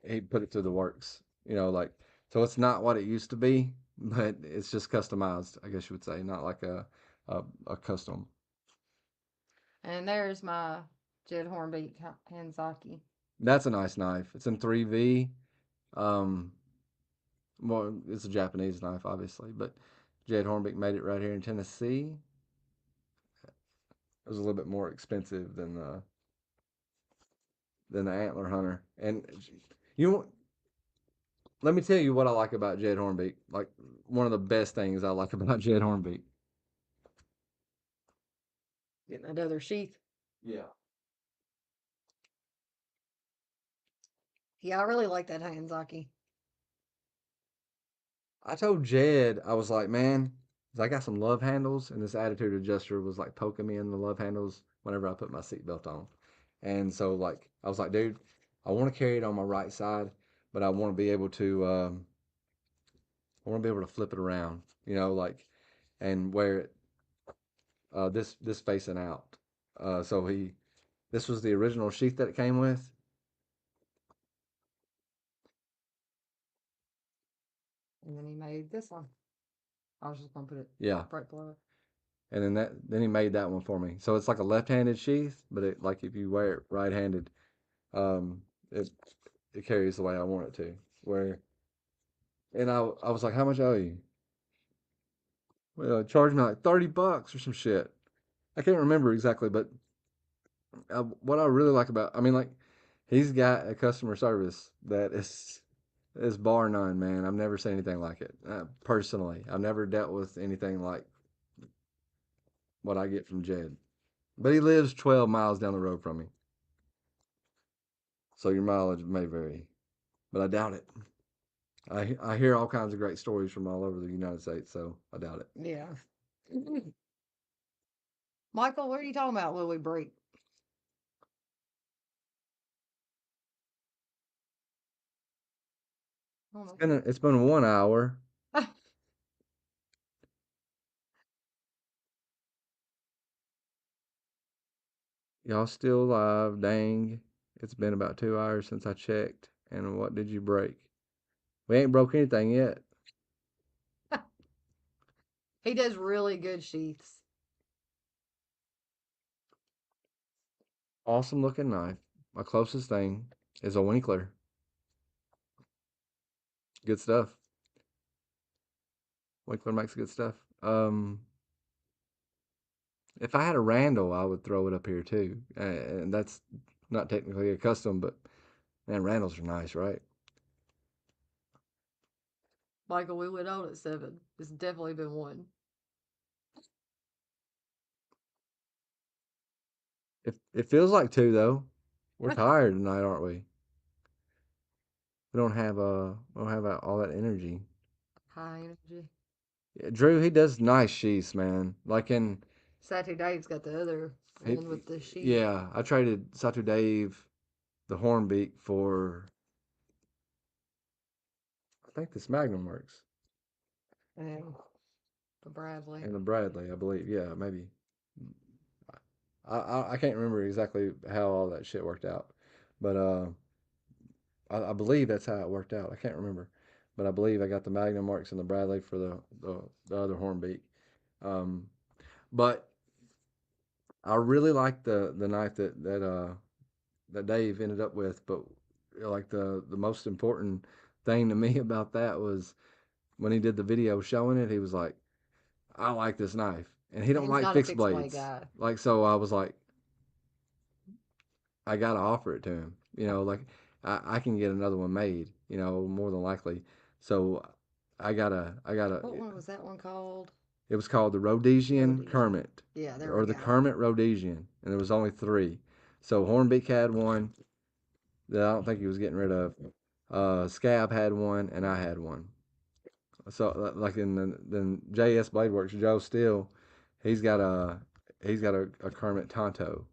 he put it through the works. Like so it's not what it used to be, but it's just customized, I guess you would say, not like a custom. And there's my Jed Hornbeak Hanzaki. That's a nice knife. It's in 3V. Um, well, it's a Japanese knife, obviously, but Jed Hornbeck made it right here in Tennessee. It was a little bit more expensive than the Antler Hunter. And you let me tell you what I like about Jed Hornbeak. Like one of the best things I like about Jed Hornbeak. Getting that other sheath. Yeah. Yeah, I really like that Hanzaki. I told Jed, I was like, man, I got some love handles, and this attitude adjuster was like poking me in the love handles whenever I put my seatbelt on. And so, like, I was like, dude, I want to carry it on my right side, but I want to be able to flip it around, like, and wear it this facing out. So this was the original sheath that it came with. And then he made this one. I was just gonna put it Yeah, right below it. and then he made that one for me. So it's like a left-handed sheath, but it like if you wear it right-handed, um, it it carries the way I want it to. Where and I was like, how much I owe you? Well, it charged me like $30 or some shit. I can't remember exactly, but what I really like about, I mean, like he's got a customer service that is bar none, man. I've never seen anything like it. Personally, I've never dealt with anything like what I get from Jed. But he lives 12 miles down the road from me, so your mileage may vary, but I doubt it. I hear all kinds of great stories from all over the United States, so I doubt it. Yeah. Michael, what are you talking about, Louis Break? Oh It's been 1 hour. my. Y'all still alive? Dang! It's been about 2 hours since I checked, And what did you break? We ain't broke anything yet. He does really good sheaths. Awesome looking knife. My closest thing is a Winkler. Good stuff. Winkler makes good stuff. If I had a Randall, I would throw it up here too. And that's not technically a custom, but man, Randalls are nice, right? Michael, we went out at 7. It's definitely been one. It feels like two though. We're tired tonight, aren't we? We don't have all that energy. High energy. Yeah, Drew, he does nice sheaths, man. Like in Saturday Dave's got the other he, one with the sheath. yeah, I traded Satu Dave the Hornbeak for I think this Magnum works And the Bradley. and the Bradley, I believe. Yeah, maybe. I can't remember exactly how all that shit worked out, but I believe that's how it worked out. I can't remember, but I believe I got the Magnum marks and the Bradley for the other Hornbeak. Um, but I really like the knife that Dave ended up with. But like the most important thing to me about that was when he did the video showing it. He was like, "I like this knife," and he And don't he's like not a fixed fixed blade blades. guy. Like so, I was like, I gotta offer it to him. Like I can get another one made. More than likely. So I gotta. What one was that one called? It was called the Rhodesian Rhodesian. Kermit, Yeah, there we or the go. Kermit Rhodesian, and there was only three. So Hornbeak had one that I don't think he was getting rid of. Scab had one, and I had one. So like in then JS Blade Works, Joe Steele, he's got a a Kermit Tonto.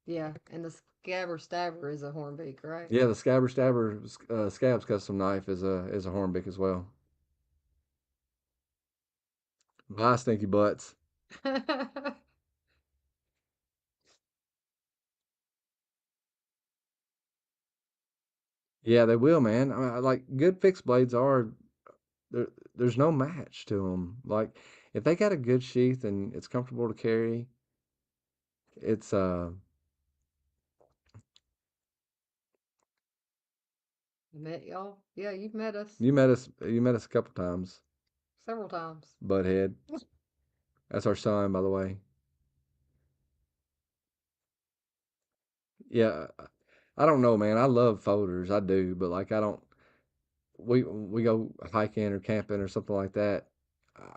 Yeah, and the Scabber Stabber is a Hornbeak, right? Yeah, the Scabber Stabber Scabs custom knife is a Hornbeak as well. Bye, stinky butts. Yeah, they will, man. I mean, like good fixed blades are there. There's no match to them. Like if they got a good sheath and it's comfortable to carry, it's Met y'all? Yeah, you've met us you met us a couple times, several times. butthead. That's our son, by the way. Yeah, I don't know, man. I love folders, I do, but like I don't. We go hiking or camping or something like that.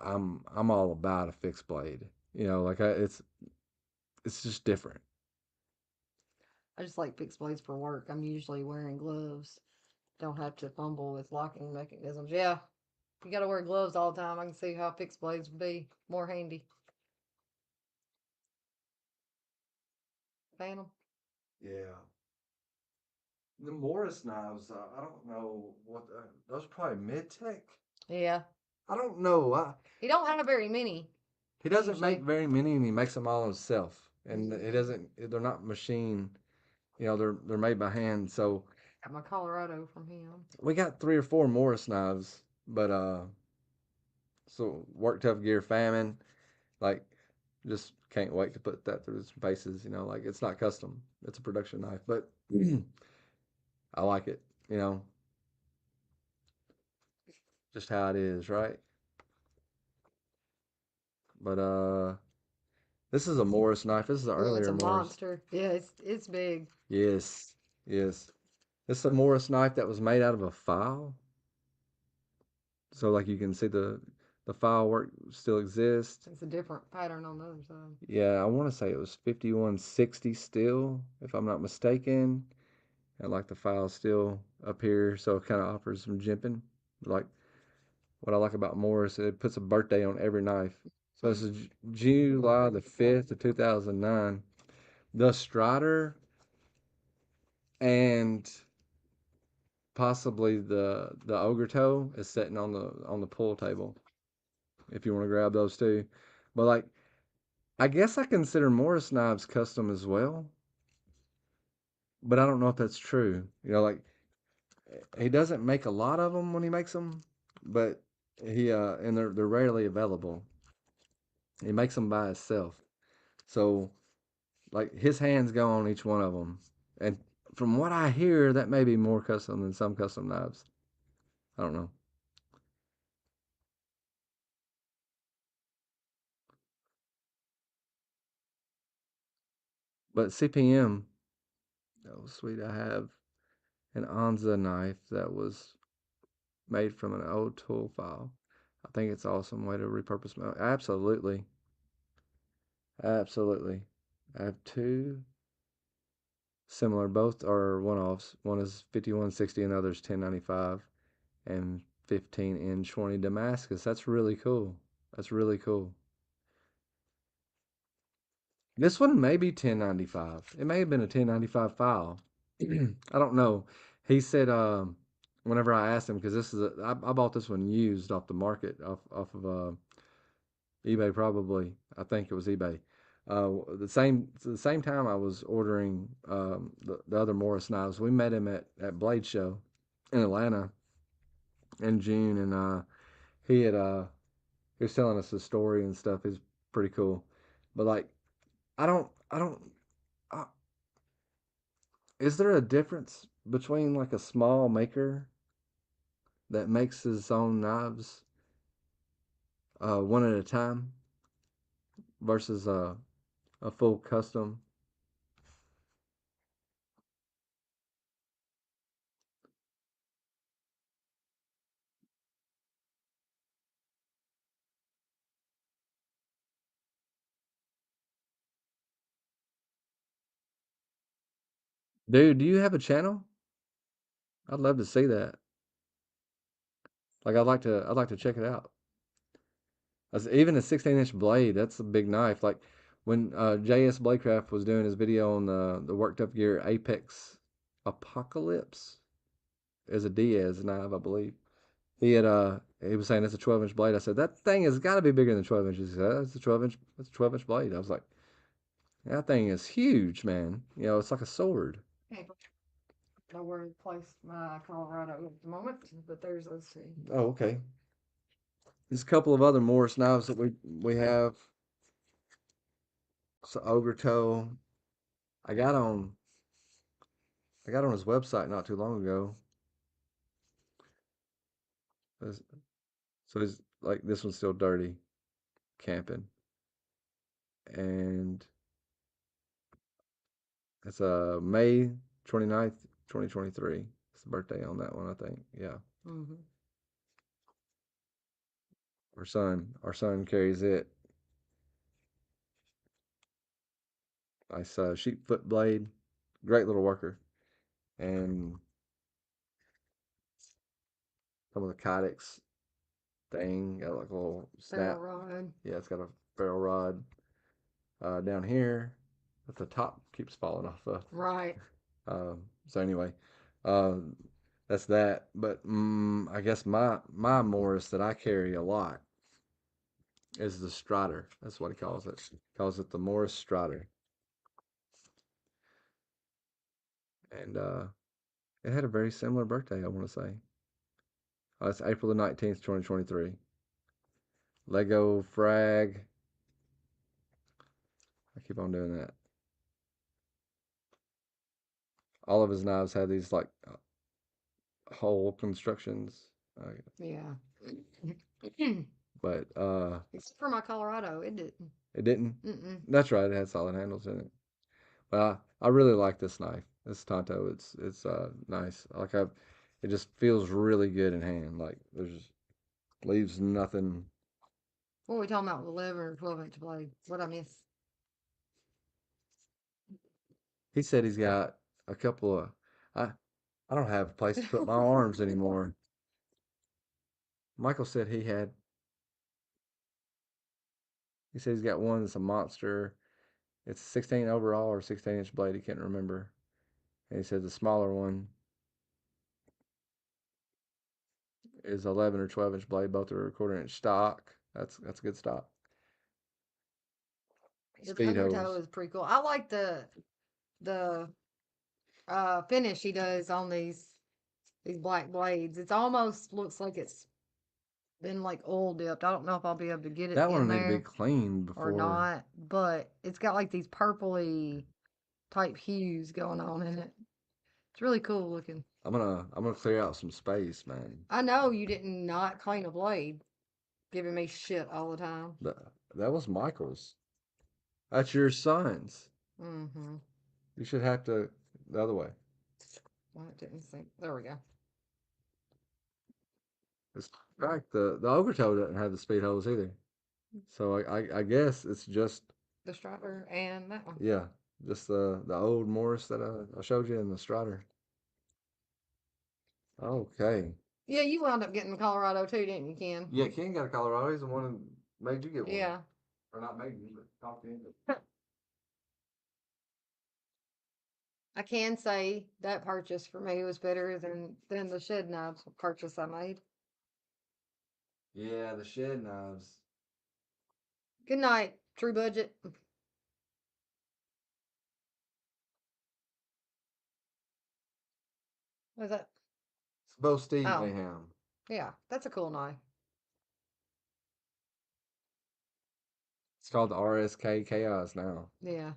I'm all about a fixed blade. Like it's just different. I just like fixed blades for work. I'm usually wearing gloves. Don't have to fumble with locking mechanisms. Yeah, you got to wear gloves all the time. I can see how fixed blades would be more handy. Phantom. Yeah. The Morris knives, I don't know what those are probably mid tech. Yeah, I don't know. he don't have very many He doesn't make usually. very many, and he makes them all himself. And it Mm, doesn't. They're not machine. They're made by hand. So got my Colorado from him. we got three or four Morris knives, but so work tough gear famine. Like, just can't wait to put that through its paces. Like it's not custom; it's a production knife, but I like it. Just how it is, right? But this is a Morris knife. This is an Mm, it's earlier a Morris. monster. Yeah, it's big. Yes, yes. This is a Morris knife that was made out of a file. So like you can see the file work still exists. It's a different pattern on the other side. Yeah, I want to say it was 5160 still, if I'm not mistaken. And like the file's still up here, so it kind of offers some jimping. Like what I like about Morris, it puts a birthday on every knife. So this is July the 5th of 2009. The Strider and possibly the ogre toe is sitting on the pool table if you want to grab those two. But like I guess I consider Morris knives custom as well, but I don't know if that's true. Like he doesn't make a lot of them when he makes them, but he and they're rarely available. He makes them by himself. So like his hands go on each one of them, and from what I hear, that may be more custom than some custom knives. I don't know, but CPM. Oh, sweet! I have an Anza knife that was made from an old tool file. I think it's an awesome way to repurpose metal. Absolutely, absolutely. I have two similar. Both are one-offs. One is 5160 and the other is 1095 and 15 inch 20 Damascus. That's really cool. That's really cool. This one may be 1095. It may have been a 1095 file. I don't know. He said whenever I asked him because I bought this one used off the market off of eBay probably. I think it was eBay. The same time I was ordering the other Morris knives. We met him at Blade Show in Atlanta in June, and he was telling us his story and stuff. He's pretty cool, but like I don't. Uh, is there a difference between like a small maker that makes his own knives one at a time versus a full custom? Dude, do you have a channel? I'd love to see that. Like I'd like to check it out. Even a 16-inch blade, that's a big knife. Like when JS Bladecraft was doing his video on the worked up gear Apex Apocalypse is a Diaz knife, I believe. He was saying it's a 12-inch blade. I said that thing has got to be bigger than 12 inches. He said that's a 12-inch. That's a 12-inch blade. I was like, that thing is huge, man. It's like a sword. Okay, I don't know where to place my Colorado at the moment, but there's those two. Oh, okay. There's a couple of other Morris knives that we have. So Ogre Toe. I got on I got on his website not too long ago. It's- So he's like this one's still dirty, camping, and it's May 29th, 2023. It's the birthday on that one, I think. Yeah, Mm-hmm. our son carries it. Nice sheep foot blade, great little worker, and some of the Kydex thing got like a little Barrel snap. rod. Yeah, it's got a ferrule rod down here that the top keeps falling off of. Right. So anyway, uh, that's that. But I guess my Morris that I carry a lot is the Strider. That's what he calls it. He calls it the Morris Strider, and it had a very similar birthday. I want to say it's April the 19th, 2023. Lego frag. I keep on doing that. All of his knives have these like hole constructions. Yeah. But Except for my Colorado, it didn't. it didn't. Mm-mm. That's right. It had solid handles in it. But I really like this knife. This Tonto. It's nice. It just feels really good in hand. Like there's leaves nothing. What are we talking about? 11 or 12-inch blade. What I miss? He said he's got a couple of. I I don't have a place to put my arms anymore. Michael said he had. He said he's got one that's a monster. It's 16 overall or 16-inch blade. He can't remember. And he said the smaller one is 11 or 12-inch blade. Both are quarter-inch stock. That's a good stock. His Speed undertow hose. is pretty cool. I like the finish he does on these. These black blades. It's almost looks like it's been like oil dipped. I don't know if I'll be able to get it That one in will need to be there cleaned or before. not, but it's got like these purpley type hues going on in it. It's really cool looking. I'm gonna clear out some space, man. I know you didn't not clean a blade, giving me shit all the time. That was Michael's. That's your son's. Mm-hmm. You should have to the other way. Well, it didn't sink. There we go. It's, in fact, the ogre toe doesn't have the speed hose either. So I guess it's just The striper and that one. yeah, just the old Morris that I showed you in the Strider. Okay. Yeah, you wound up getting the Colorado too, didn't you, Ken? Yeah, Ken got a Colorado. He's the one who made you get one. Yeah. Or not made you, but talked to him. I can say that purchase for me was better than the shed knives purchase I made. Yeah, the shed knives. Good night, True Budget. Was that? It's both Steve Oh, Mayhem. yeah, that's a cool knife. It's called the RSK Chaos now. Yeah,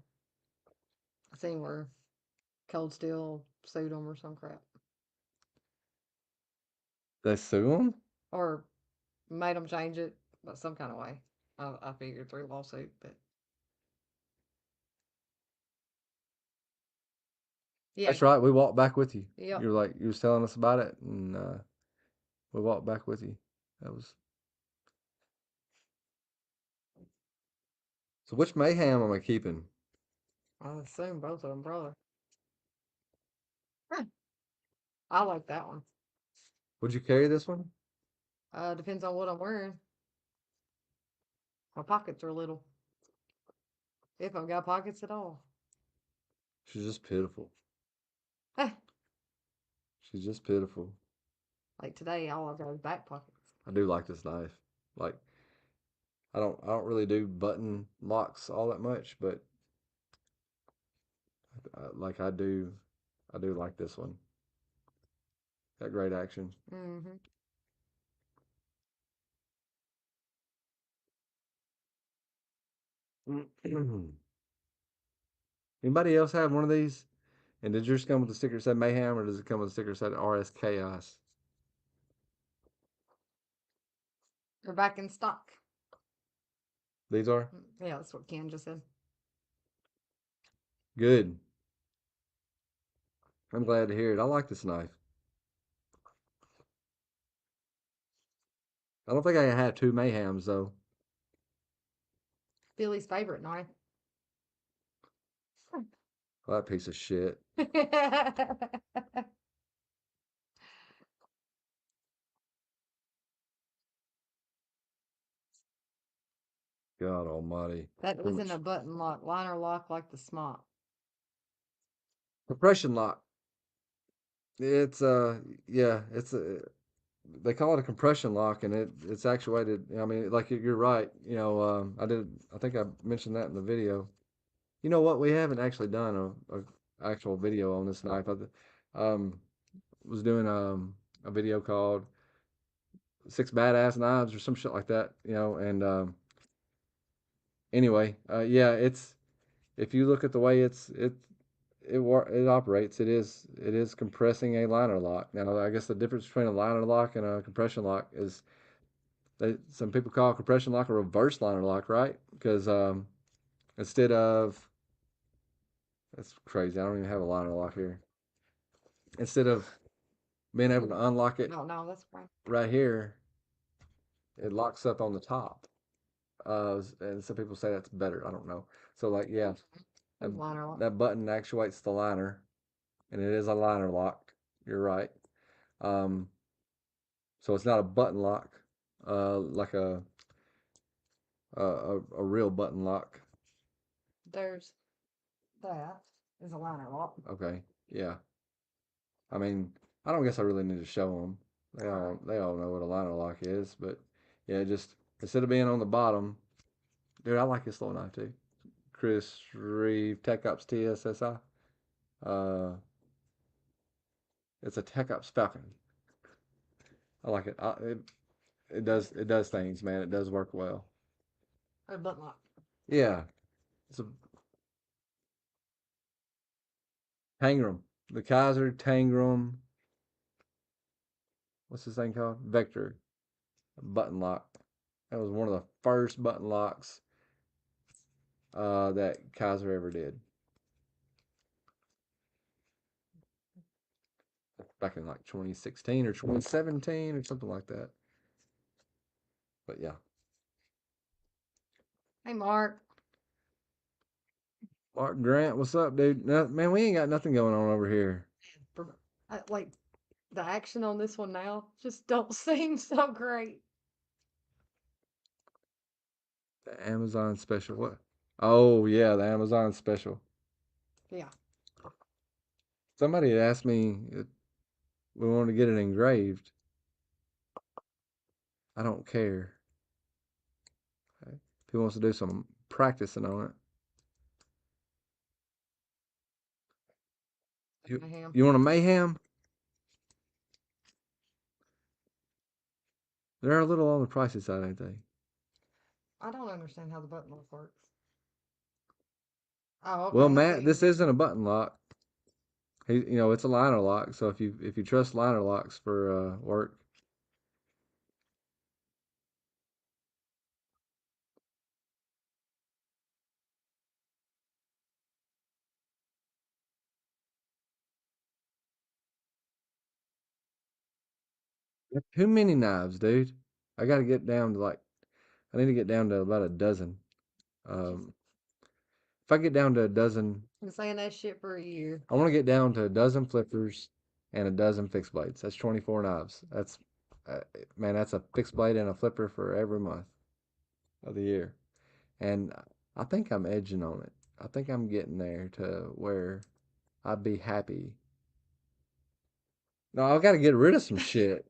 I seen where Cold Steel sued them or some crap, They sue him? or made them change it, but some kind of way. I figured through lawsuit, but yeah, That's right. We walked back with you. yep. You was telling us about it, and we walked back with you. That was so. Which Mayhem am I keeping? I assume both of them, brother. Huh, I like that one. Would you carry this one? Depends on what I'm wearing. My pockets are little, if I've got pockets at all. She's just pitiful. Eh, She's just pitiful. like today, all I've got is back pockets. I do like this knife. Like I don't really do button locks all that much, but like I do like this one. Got great action. Mm-hmm. Anybody else have one of these? And did yours come with the sticker that said Mayhem, or does it come with a sticker that said RS Chaos? They're back in stock. These are Yeah, that's what Ken just said. good. I'm glad to hear it. I like this knife. I don't think I have two Mayhems though. Billy's favorite knife. Well, that piece of shit. God Almighty. That How isn't a much button lock, liner lock like the smock. compression lock? It's yeah, it's a they call it a compression lock, and it's actuated. I mean, like you're right. I think I mentioned that in the video. You know what? We haven't actually done a actual video on this knife. Um, was doing a video called Six Badass Knives or some shit like that. And anyway, yeah, it's if you look at the way it operates, it is compressing a liner lock. Now, I guess the difference between a liner lock and a compression lock is some people call a compression lock a reverse liner lock, right? Because instead of that's crazy. I don't even have a liner lock here. Instead of being able to unlock it No, no, that's fine. right here, it locks up on the top. And some people say that's better. I don't know. So like, yeah, that, Liner lock. that button actuates the liner, and it is a liner lock. You're right. Um, so it's not a button lock, like a real button lock. There's that is a liner lock. Okay, yeah. I mean, I don't guess I really need to show them. They All all right. they all know what a liner lock is, but yeah, just instead of being on the bottom, dude, I like this little knife too. Chris Reeve Tech Ops TSSI. Uh, It's a Tech Ops Falcon. I like it. It does things, man. It does work well. A button lock. Yeah, it's a Tangram. The Kaiser Tangram. What's this thing called? Vector button lock. That was one of the first button locks that Kaiser ever did. Back in like 2016 or 2017 or something like that. But yeah. Hey, Mark. Mark Grant, what's up, dude? No, man, we ain't got nothing going on over here. Like the action on this one now just don't seem so great. The Amazon special. What? Oh, yeah, the Amazon special. Yeah. Somebody had asked me if we wanted to get it engraved. I don't care. Okay. If he wants to do some practicing on it. You, Mayhem. you want a mayhem? They're a little on the pricey side, ain't they? I don't understand how the button lock works. Oh, Well, okay. I see. Matt, this isn't a button lock. It's a liner lock. So if you trust liner locks for work, too many knives, dude. I got to get down to I need to get down to about a dozen. Just Um, if I get down to a dozen, been saying that shit for a year. I want to get down to a dozen flippers and a dozen fixed blades. That's 24 knives. Uh, man, that's a fixed blade and a flipper for every month of the year. And I think I'm edging on it. I think I'm getting there to where I'd be happy. No, I've got to get rid of some shit,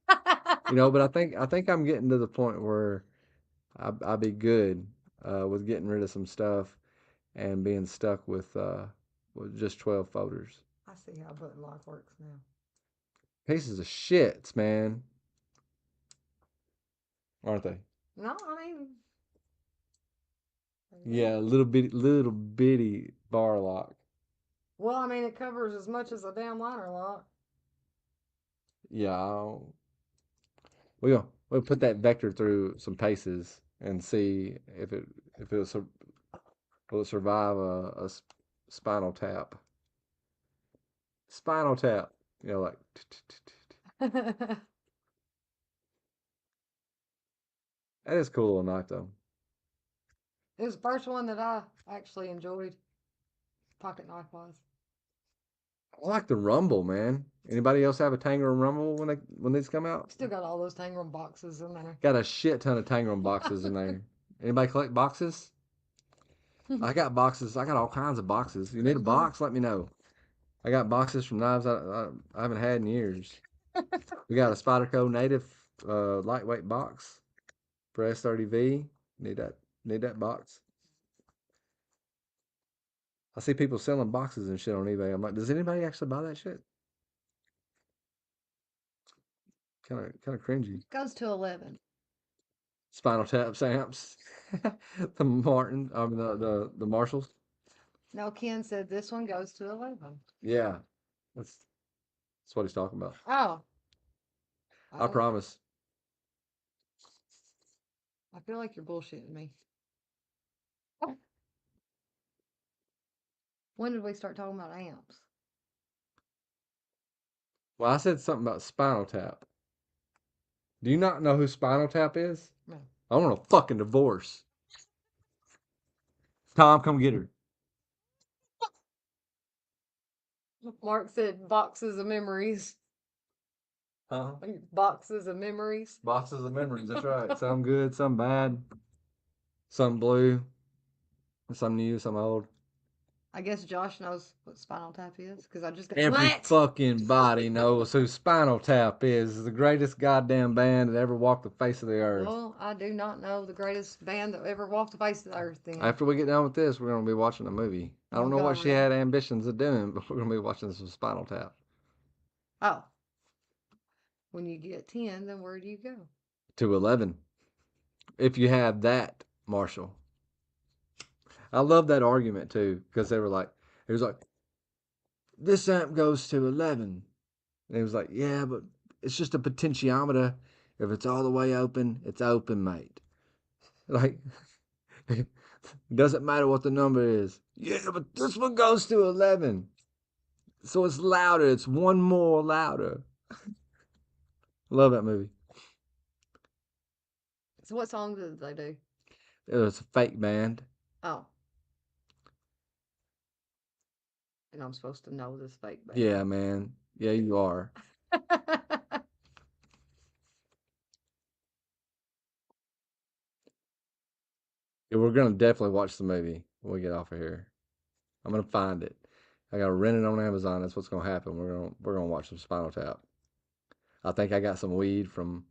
but I think I'm getting to the point where I'd be good with getting rid of some stuff and being stuck with just 12 folders. I see how button lock works now. Pieces of shits, man, aren't they? No, I mean, Yeah, little bitty bar lock. well, I mean, it covers as much as a damn liner lock. Yeah, we'll put that vector through some paces and see if it'll survive a spinal tap. Spinal tap, like It that is cool or not though. was the first one that I actually enjoyed, pocket knife wise. I like the Rumble, man. Anybody else have a Tangram Rumble when these come out? Still got all those Tangram boxes in there. Got a shit ton of Tangram boxes in there. Anybody collect boxes? I got boxes. I got all kinds of boxes. You need a box? Let me know. I got boxes from knives I haven't had in years. We got a Spyderco Native lightweight box for S30V. Need that. Need that box. I see people selling boxes and shit on eBay. I'm like, does anybody actually buy that shit? Kind of cringy. Goes to 11. Spinal Tap Samps. The Martin, the Marshalls. No, Ken said this one goes to 11. Yeah, that's what he's talking about. Oh, I I, promise. I feel like you're bullshitting me. When did we start talking about amps? Well, I said something about Spinal Tap. Do you not know who Spinal Tap is? No. I want a fucking divorce. Tom, come get her. Mark said boxes of memories. Huh? Boxes of memories. Boxes of memories. That's right. Some good, some bad, some blue, some new, some old. I guess Josh knows what Spinal Tap is because I just got Every what? fucking body knows who Spinal Tap is. The greatest goddamn band that ever walked the face of the earth. Well, I do not know the greatest band that ever walked the face of the earth. Then After we get done with this, we're going to be watching a movie. I oh don't know what god, she really? had ambitions of doing, but we're going to be watching some Spinal Tap. Oh, when you get 10, then where do you go? to 11. If you have that, Marshall. I love that argument too because they were like, it was like, this amp goes to 11. And he was like, yeah, but it's just a potentiometer. If it's all the way open, it's open, mate. Like, it doesn't matter what the number is. Yeah, but this one goes to 11. So it's louder. It's one more louder. Love that movie. So what song did they do? It was a fake band. Oh, and I'm supposed to know this fake Yeah, band. man. Yeah, you are. Yeah, we're gonna definitely watch the movie when we get off of here. I'm gonna find it. I gotta rent it on Amazon. That's what's gonna happen. We're gonna watch some Spinal Tap. I think I got some weed from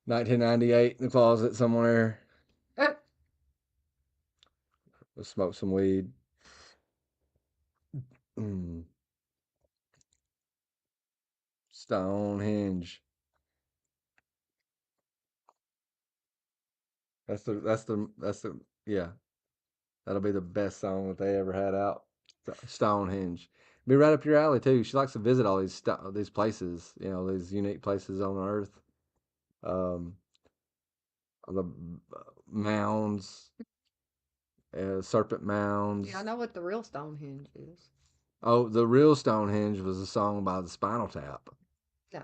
1998 in the closet somewhere. We'll smoke some weed. Mm, Stonehenge. That's the yeah. That'll be the best song that they ever had out. Stonehenge. Be right up your alley too. She likes to visit all these places. These unique places on Earth. Um, the mounds, serpent Yeah, I mounds. know what the real Stonehenge is. Oh, the real Stonehenge was a song by the Spinal Tap. No.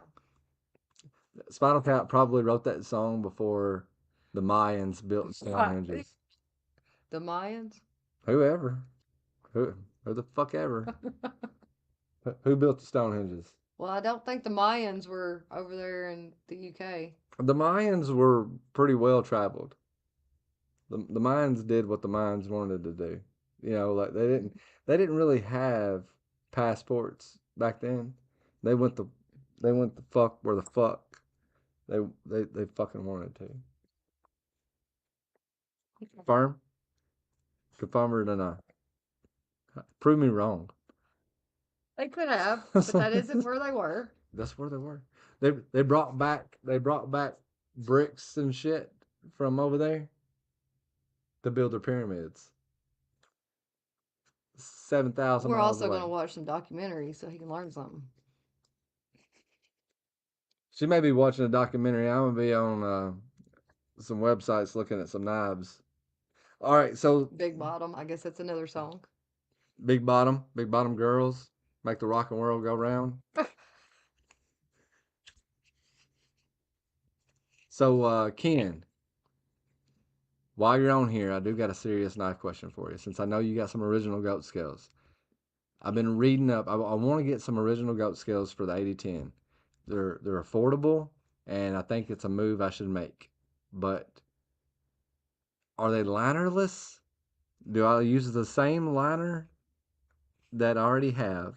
Spinal Tap probably wrote that song before the Mayans built Right. Stonehenges. The Mayans? Whoever, who the fuck ever, who built the Stonehenges? Well, I don't think the Mayans were over there in the UK. The Mayans were pretty well traveled. The Mayans did what the Mayans wanted to do. Like they didn't really have passports back then. They went the they went the fuck where the fuck they fucking wanted to. Confirm, confirm or deny. Prove me wrong. They could have, but that isn't where they were. That's where they were. They brought back bricks and shit from over there to build their pyramids. 7,000 We're miles also going away. to watch some documentaries so he can learn something. She may be watching a documentary. I'm gonna be on some websites looking at some knives. All right, so Big Bottom, I guess that's another song. big bottom girls make the rock and world go round. So Ken, while you're on here, I do got a serious knife question for you. Since I know you got some original goat skills, I've been reading up. I want to get some original goat skills for the 8010. They're affordable, and I think it's a move I should make. But are they linerless? Do I use the same liner that I already have,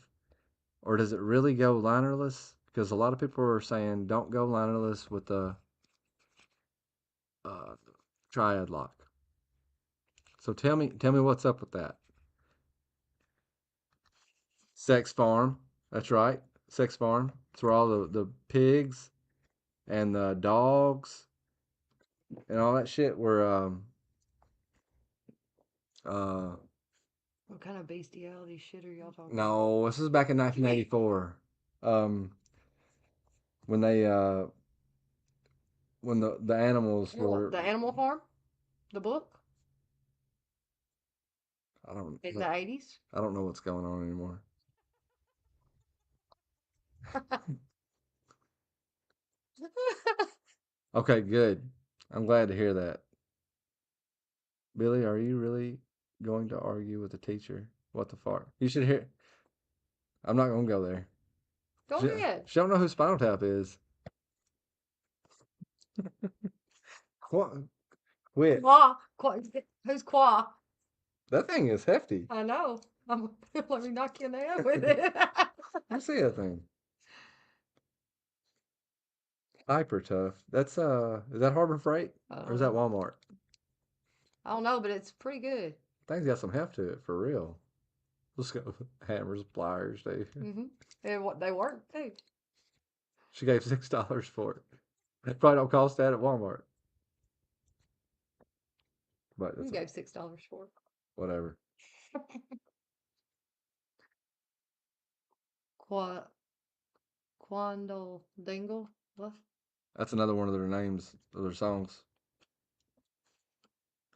or does it really go linerless? Because a lot of people are saying don't go linerless with the uh, triad lock. So tell me what's up with that. Sex farm, that's right, sex farm. It's where all the pigs and the dogs and all that shit were uh What kind of bestiality shit are y'all talking about? no, this is back in 1984. Um when they when the animals were The Animal Farm? The book? I don't In the 80s? I don't know what's going on anymore. Okay, good. I'm glad to hear that. Billy, are you really going to argue with the teacher? What the fuck? You should hear. I'm not gonna go there. Go She, ahead. she don't know who Spinal Tap is. Qu- Quit. Qua. Who's Qua? That thing is hefty. I know. Let me knock you in the head with it. I see that thing. Hyper tough. That's is that Harbor Freight I or don't is that know. Walmart? I don't know, but it's pretty good. Thing's got some heft to it for real. Let's go. Hammers, pliers, dude. Mm-hmm. And what they work too. She gave $6 for it. It probably don't cost that at Walmart, but You that's gave $6 for whatever. it. Qua Quandle Dingle. What? That's another one of their names of their songs.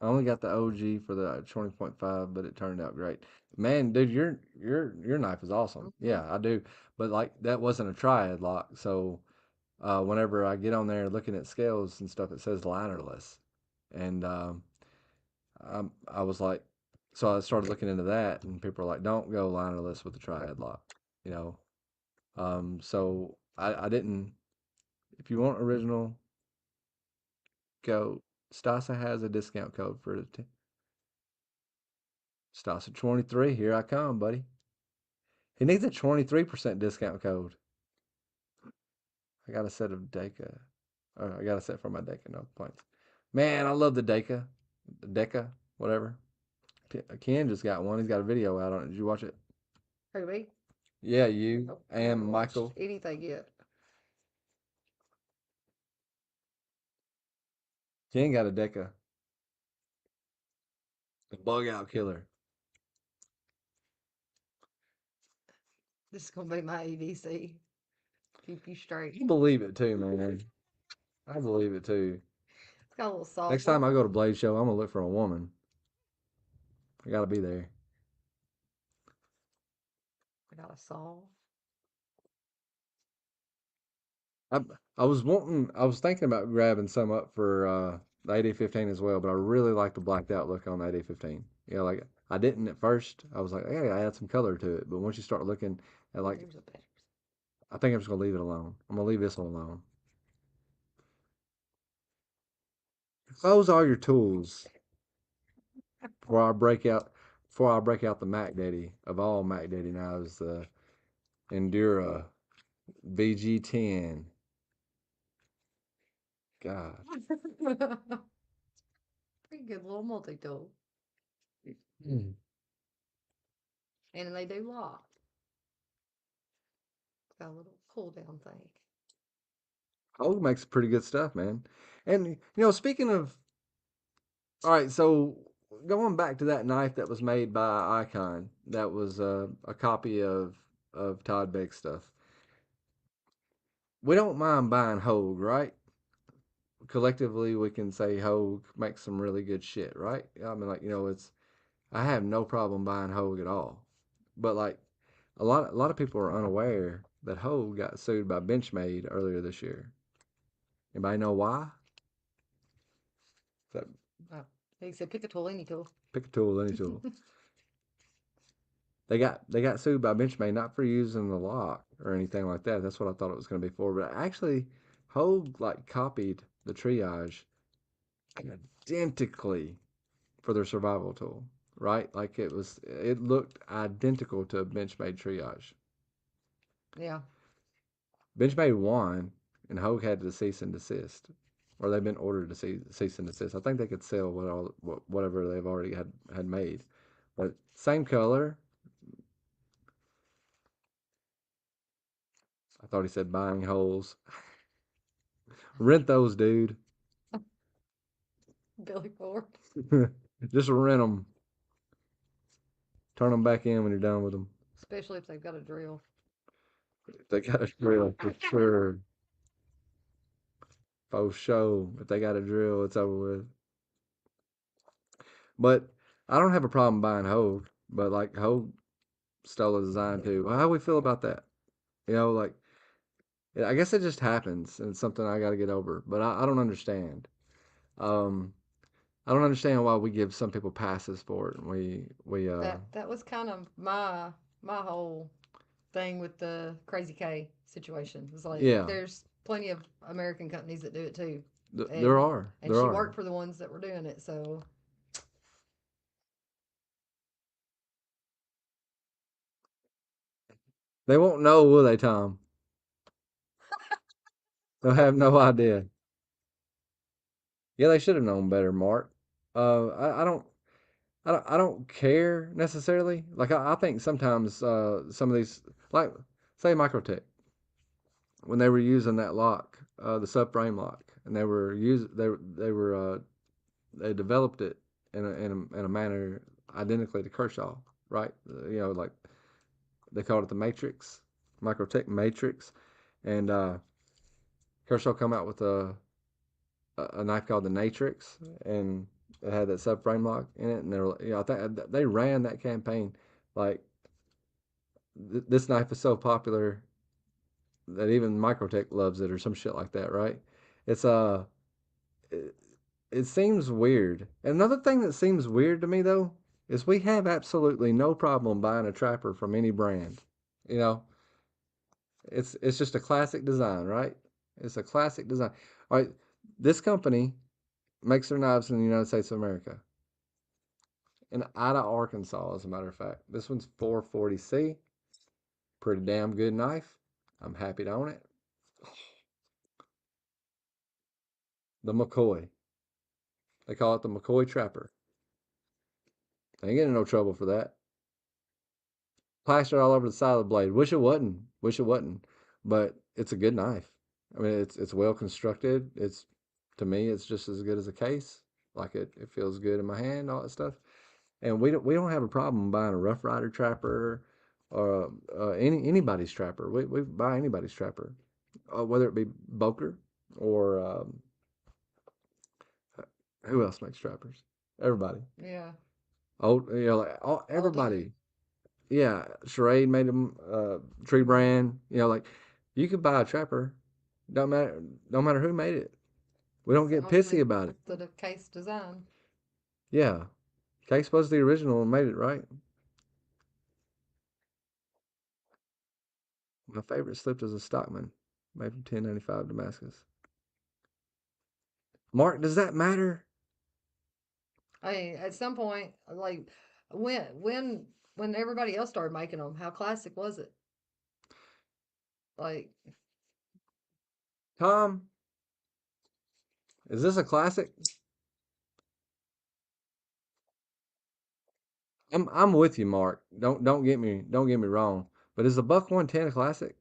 I only got the OG for the 20.5, but it turned out great. Man, dude, your knife is awesome. Hmm. Yeah, I do. But like that wasn't a triad lock, so whenever I get on there looking at scales and stuff, it says linerless, and I was like, so I started looking into that, and people are like, don't go linerless with the triad lock, you know. So I didn't. If you want original, go. Stasa has a discount code for it. Stasa 23. Here I come, buddy. He needs a 23% discount code. I got a set of Deca. I got a set for my Deca. No complaints. Man, I love the Deca. The Deca, whatever. Ken just got one. He's got a video out on it. Did you watch it? Who me? Yeah, you Nope, I and haven't watched Michael. anything yet. Ken got a Deca. The bug out killer. This is gonna be my ABC. Keep you straight. I believe it too, man. I believe it too. It's got a little soft Next time I lock. go to Blade Show, I'm gonna look for a woman. I gotta be there. I got a saw. I I was thinking about grabbing some up for the 8015 as well, but I really like the blacked out look on the 8015. You know, like I didn't at first. I was like, hey, I add some color to it, but once you start looking at like, Here's a better. I think I'm just gonna leave it alone. I'm gonna leave this one alone. Those are your tools before I break out the Mac Daddy of all Mac Daddy knives, the Endura VG10. God. Pretty good little multi tool. Mm. And they do lock. It's got a little pull down thing. Hogue makes pretty good stuff, man. And speaking of, all right, so going back to that knife that was made by Icon, that was a copy of Todd Begg's stuff. We don't mind buying Hogue, right? Collectively, we can say Hogue makes some really good shit, right? I mean, like it's I have no problem buying Hogue at all, but like a lot of people are unaware that Hogue got sued by Benchmade earlier this year. Anybody know why? That Oh, he said pick a tool, any tool. pick a tool, any tool. They got sued by Benchmade not for using the lock or anything like that. That's what I thought it was going to be for. But actually, Hogue like copied the triage identically for their survival tool, right? Like it looked identical to a Benchmade triage. Yeah. Benchmade won, and Hogue had to cease and desist, or they've been ordered to cease and desist. I think they could sell whatever they've already had made, but same color. I thought he said buying holes. Rent those, dude. Billy Ford. Just rent them. Turn them back in when you're done with them. Especially if they've got a drill. They got a drill for sure. For sure. If they got a drill, it's over with. But I don't have a problem buying Hogue. But like Hogue stole a design too. Well, how we feel about that? Like I guess it just happens, and it's something I got to get over. But I don't understand. Um, I don't understand why we give some people passes for it. And we That was kind of my whole thing with the Crazy K situation. It was like yeah, there's plenty of American companies that do it too, there and are and there she are. worked for the ones that were doing it. So They won't know, will they, Tom? They'll have no idea. Yeah, they should have known better, Mark. I don't I don't care necessarily. Like I think sometimes some of these, like say Microtech, when they were using that lock, the subframe lock, and they developed it in a manner identically to Kershaw, right? Like they called it the Matrix, Microtech Matrix, and Kershaw come out with a knife called the Natrix, and it had that subframe lock in it, and they were, I think they ran that campaign like this knife is so popular that even Microtech loves it or some shit like that, right? It's it, it seems weird. Another thing that seems weird to me though is we have absolutely no problem buying a trapper from any brand. You know, it's just a classic design, right? It's a classic design. All right, this company makes their knives in the United States of America. In Ida, Arkansas, as a matter of fact. This one's 440C. Pretty damn good knife. I'm happy to own it. The McCoy. They call it the McCoy Trapper. I ain't getting in no trouble for that. Plastered all over the side of the blade. Wish it wasn't. Wish it wasn't. But it's a good knife. I mean, it's well constructed. It's to me, it's just as good as a case. Like it feels good in my hand, all that stuff. And we don't have a problem buying a Rough Rider trapper or anybody's trapper. We buy anybody's trapper, whether it be Boker or who else makes trappers? Everybody. Yeah. Like Aldi. everybody. Yeah, Charade made them. Tree Hmm. Brand. Like you could buy a trapper. Don't matter. Don't matter who made it. We don't As get long as pissy it's about it. the case design. Yeah, Case was the original and made it right. My favorite slipped as a Stockman, made from 1095 Damascus. Mark, does that matter? I mean, at some point, like when when when everybody else started making them, how classic was it? Like, Tom, is this a classic? I'm with you, Mark. Don't get me wrong. But is the Buck 110 a classic?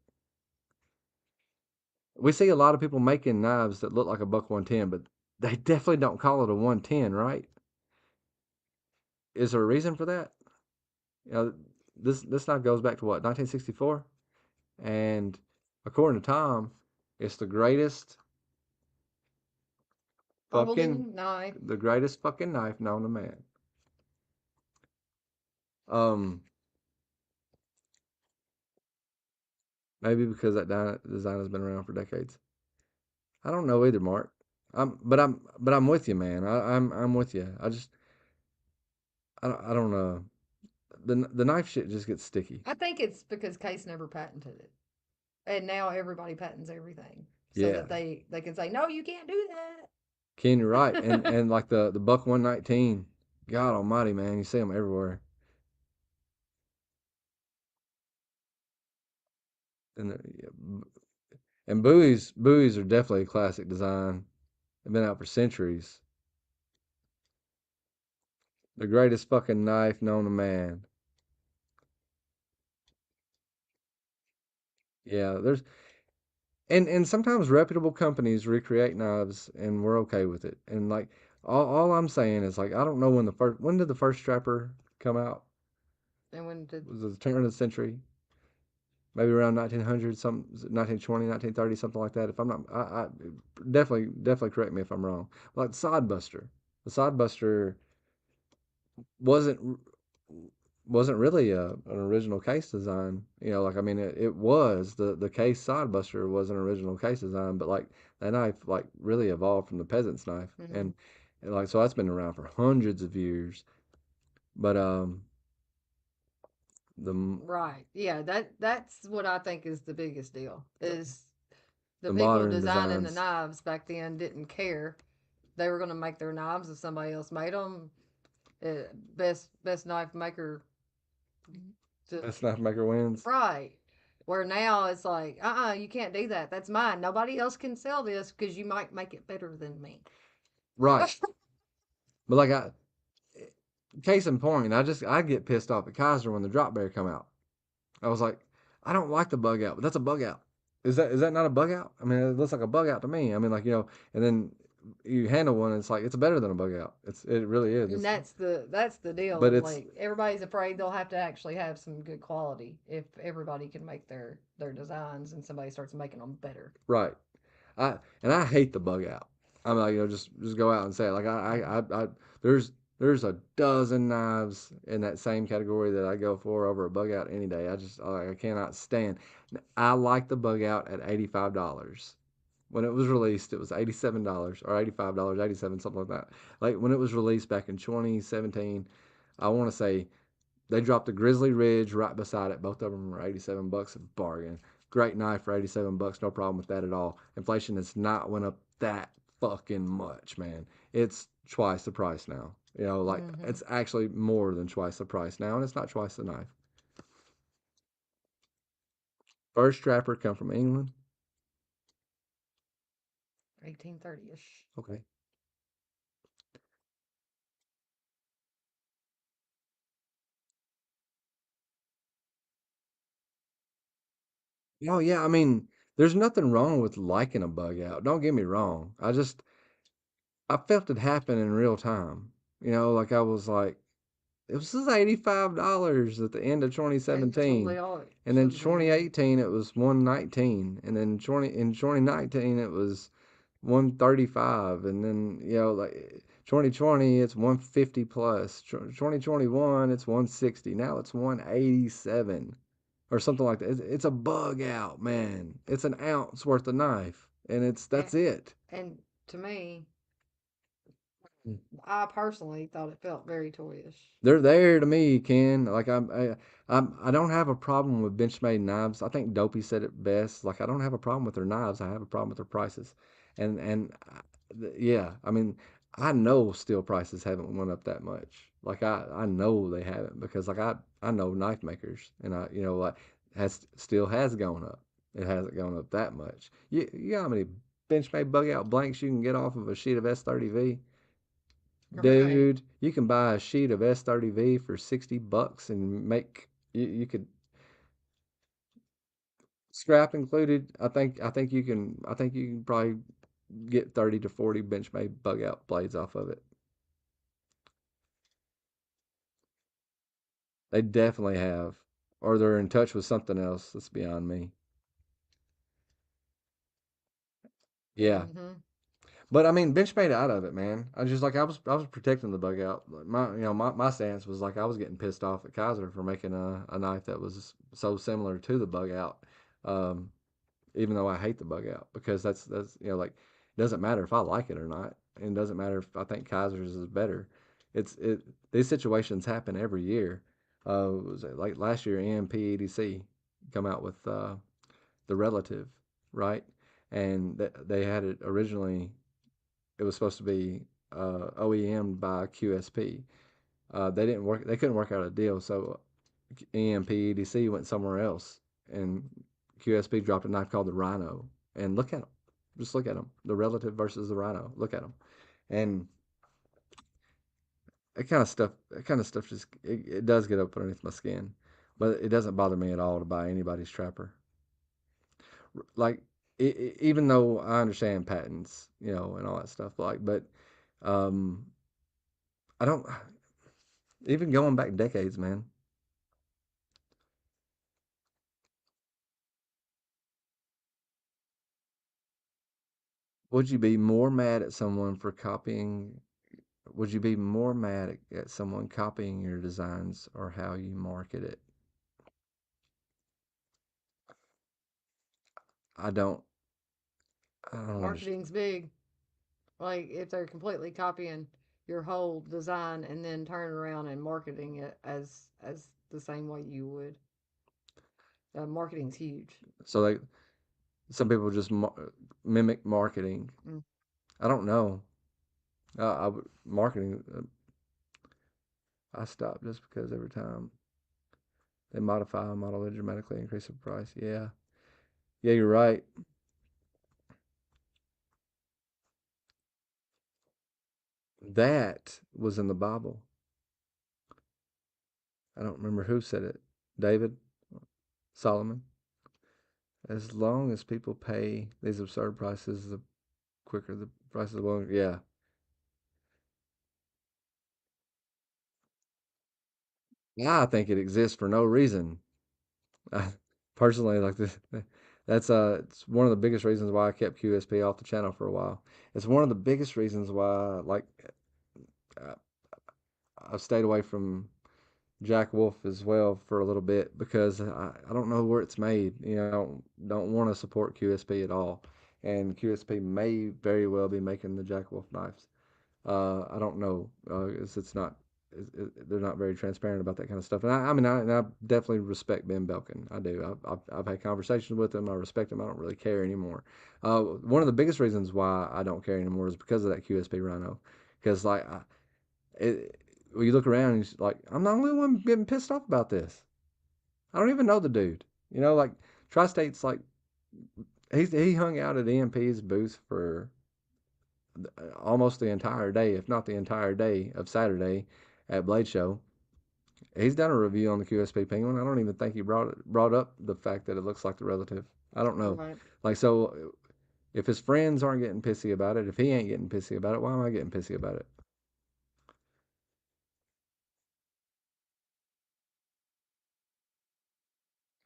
We see a lot of people making knives that look like a Buck 110, but they definitely don't call it a 110, right? Is there a reason for that? You know, this knife goes back to what, 1964, and according to Tom, it's fucking folding knife. the greatest fucking knife known to man. Um, Maybe because that design has been around for decades. I don't know either, Mark. But I'm with you, man. I'm with you. I don't know. The knife shit just gets sticky. I think it's because Case never patented it, and now everybody patents everything, so Yeah, that they can say no, you can't do Ken, you're right. And that. and like the Buck 119, God Almighty, man, you see them everywhere. And yeah, and buoys are definitely a classic design. They've been out for centuries. The greatest fucking knife known to man. Yeah, and sometimes reputable companies recreate knives and we're okay with it. And like all I'm saying is like I don't know when did the first strapper come out? And when did Was it the turn of the century? Maybe around 1900, some 1920, 1930, something like that. If I'm not, I definitely correct me if I'm wrong. Like the Sodbuster wasn't wasn't really an original case design. Like I mean, it was the case Sodbuster was an original case design, but like that knife like really evolved from the peasant's knife, hmm and like so that's been around for hundreds of years. But the right? Yeah, that's what I think is the biggest deal. Is the the people modern designing the designs, knives back then didn't care. They were going to make their knives if somebody else made them. Best knife maker to best knife maker wins. right. Where now it's like, you can't do that. That's mine. Nobody else can sell this because you might make it better than me. Right. But like case in point, I get pissed off at Kaiser when the drop bear come out. I was like, I don't like the bug out, but that's a bug out. Is that not a bug out? I mean, it looks like a bug out to me. I mean, like and then you handle one, and it's like it's better than a bug out. It really is. And that's the deal. But And it's like everybody's afraid they'll have to actually have some good quality if everybody can make their designs and somebody starts making them better. right. I hate the bug out. I'm like, just go out and say it. Like Hmm. there's there's a dozen knives in that same category that I go for over a bug out any day. I cannot stand. I like the bug out at $85. When it was released, it was $87 or $85, 87 something like that. Like when it was released back in 2017, I want to say they dropped a Grizzly Ridge right beside it. Both of them were $87, a bargain. Great knife for $87, no problem with that at all. Inflation has not went up that fucking much, man. It's twice the price now. Like Hmm. it's actually more than twice the price now, and it's not twice the knife. First trapper come from England. 1830ish. Okay. Oh yeah, I mean, there's nothing wrong with liking a bug out. Don't get me wrong. I felt it happen in real time. Like I was like, it was just $85 at the end of That's totally 2017. all it And then should have been. Yeah. 2018 it was 119. And then 2019 it was 135. And then, like 2020 it's 150 plus. 2021 it's 160. Now it's 187 or something like that. It's a bug out, man. It's an ounce worth of knife. And And, that's it. and to me, I personally thought it felt very toyish. They're there to me, Ken. Like I don't have a problem with Benchmade knives. I think Dopey said it best. Like I don't have a problem with their knives. I have a problem with their prices. Yeah, I mean, I know steel prices haven't went up that much. Like I know they haven't because like I know knife makers and like has steel has gone up. It hasn't gone up that much. You know how many Benchmade bug out blanks you can get off of a sheet of S30V? Right. Dude, you can buy a sheet of S30V for $60 and you could scrap included. I think you can probably get 30 to 40 Benchmade bug out blades off of it. They definitely have. Or they're in touch with something else that's beyond me. Yeah. Hmm. But I mean, Benchmade out of it, man. I was protecting the bug out. Like, my stance was like I was getting pissed off at Kaiser for making a knife that was so similar to the bug out. Um, Even though I hate the bug out because that's like it doesn't matter if I like it or not, and it doesn't matter if I think Kaiser's is better. It These situations happen every year. Was it like last year EMP come out with the relative, right? And they had it originally. It was supposed to be OEM by QSP. They didn't work. They couldn't work out a deal, so EMP went somewhere else, and QSP dropped a knife called the Rhino. And look at them, just look at them. The relative versus the Rhino. Look at them, and that kind of stuff just it does get up underneath my skin, but it doesn't bother me at all to buy anybody's trapper. Like even though I understand patents, and all that stuff, um, I don't even going back decades, man. Would you be more mad at someone for copying Would you be more mad at someone copying your designs or how you market it? I don't. I don't understand. Marketing's big. Like if they're completely copying your whole design and then turning around and marketing it as the same way you would. Marketing's huge. So some people just mimic marketing. Mm. I don't know. Marketing. I stopped just because every time they modify a model, they dramatically increase the price. Yeah, yeah, you're right. That was in the Bible. I don't remember who said it. David Solomon. As long as people pay these absurd prices, the quicker the prices will. Yeah, I think it exists for no reason. I, personally, like this, that's it's one of the biggest reasons why I kept QSP off the channel for a while. It's one of the biggest reasons why, like, uh, I've stayed away from Jack Wolf as well for a little bit because I don't know where it's made. You know, don't want to support QSP at all, and QSP may very well be making the Jack Wolf knives. I don't know. It's not. They're not very transparent about that kind of stuff. I mean, I definitely respect Ben Belkin. I do. I've had conversations with him. I respect him. I don't really care anymore. One of the biggest reasons why I don't care anymore is because of that QSP Rhino. Because it, when you look around, and he's like, I'm the only one getting pissed off about this. I don't even know the dude. You know, like Tri-State's like he hung out at EMP's booth for almost the entire day, if not the entire day of Saturday at Blade Show. He's done a review on the QSP Penguin. I don't even think he brought up the fact that it looks like the relative. I don't know. Right. Like so, if his friends aren't getting pissy about it, if he ain't getting pissy about it, why am I getting pissy about it?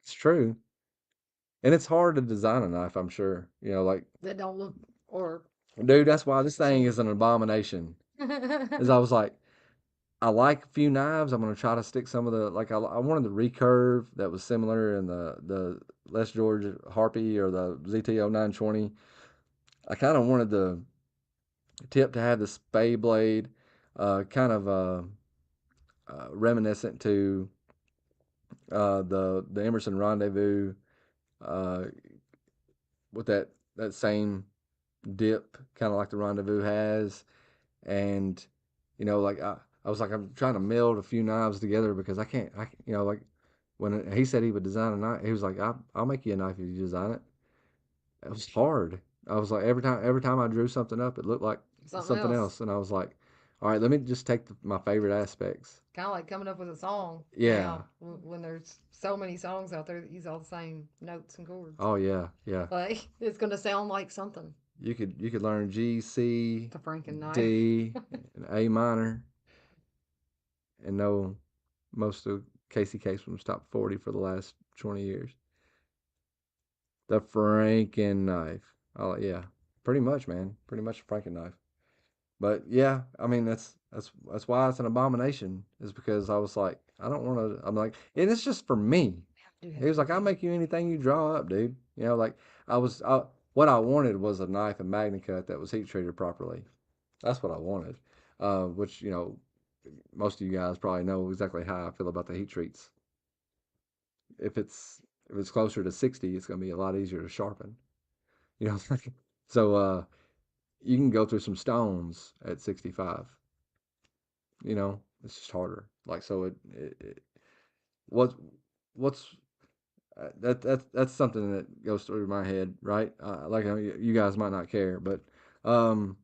It's true, and it's hard to design a knife. I'm sure. You know, like That don't look or dude, that's why this thing so. is an abomination. Is I was like, I like a few knives. I'm gonna try to stick some of the like I wanted the recurve that was similar in the Les George Harpy or the ZTO 920. I kind of wanted the tip to have the spay blade, kind of reminiscent to the Emerson Rendezvous uh, with that same dip, kind of like the Rendezvous has, and you know, like I was like I'm trying to meld a few knives together because I can't, you know, like when he said he would design a knife, he was like, I'll make you a knife if you design it. It was hard. I was like every time I drew something up, it looked like Something something else. else, and I was like, all right, let me just take my favorite aspects. Kind of like coming up with a song Yeah. now when there's so many songs out there that use all the same notes and chords. Oh yeah, yeah. Like it's gonna sound like something. You could learn G, C, The Franken knife. D, and A minor, and know most of Casey Kasem's top 40 for the last 20 years. The Franken knife. Oh yeah, pretty much, man. Pretty much a Franken knife. But yeah, I mean that's why it's an abomination. Is because I was like, I don't want to. I'm like, and it's just for me. I do He have was to like, I'll agree. make you anything you draw up, dude. You know, like what I wanted was a knife and magna cut that was heat treated properly. That's what I wanted. Which you know, most of you guys probably know exactly how I feel about the heat treats. If it's if it's closer to 60, it's gonna be a lot easier to sharpen. You know, so you can go through some stones at 65. You know, it's just harder. Like so, what what's that's something that goes through my head, right? Like you guys might not care, but um,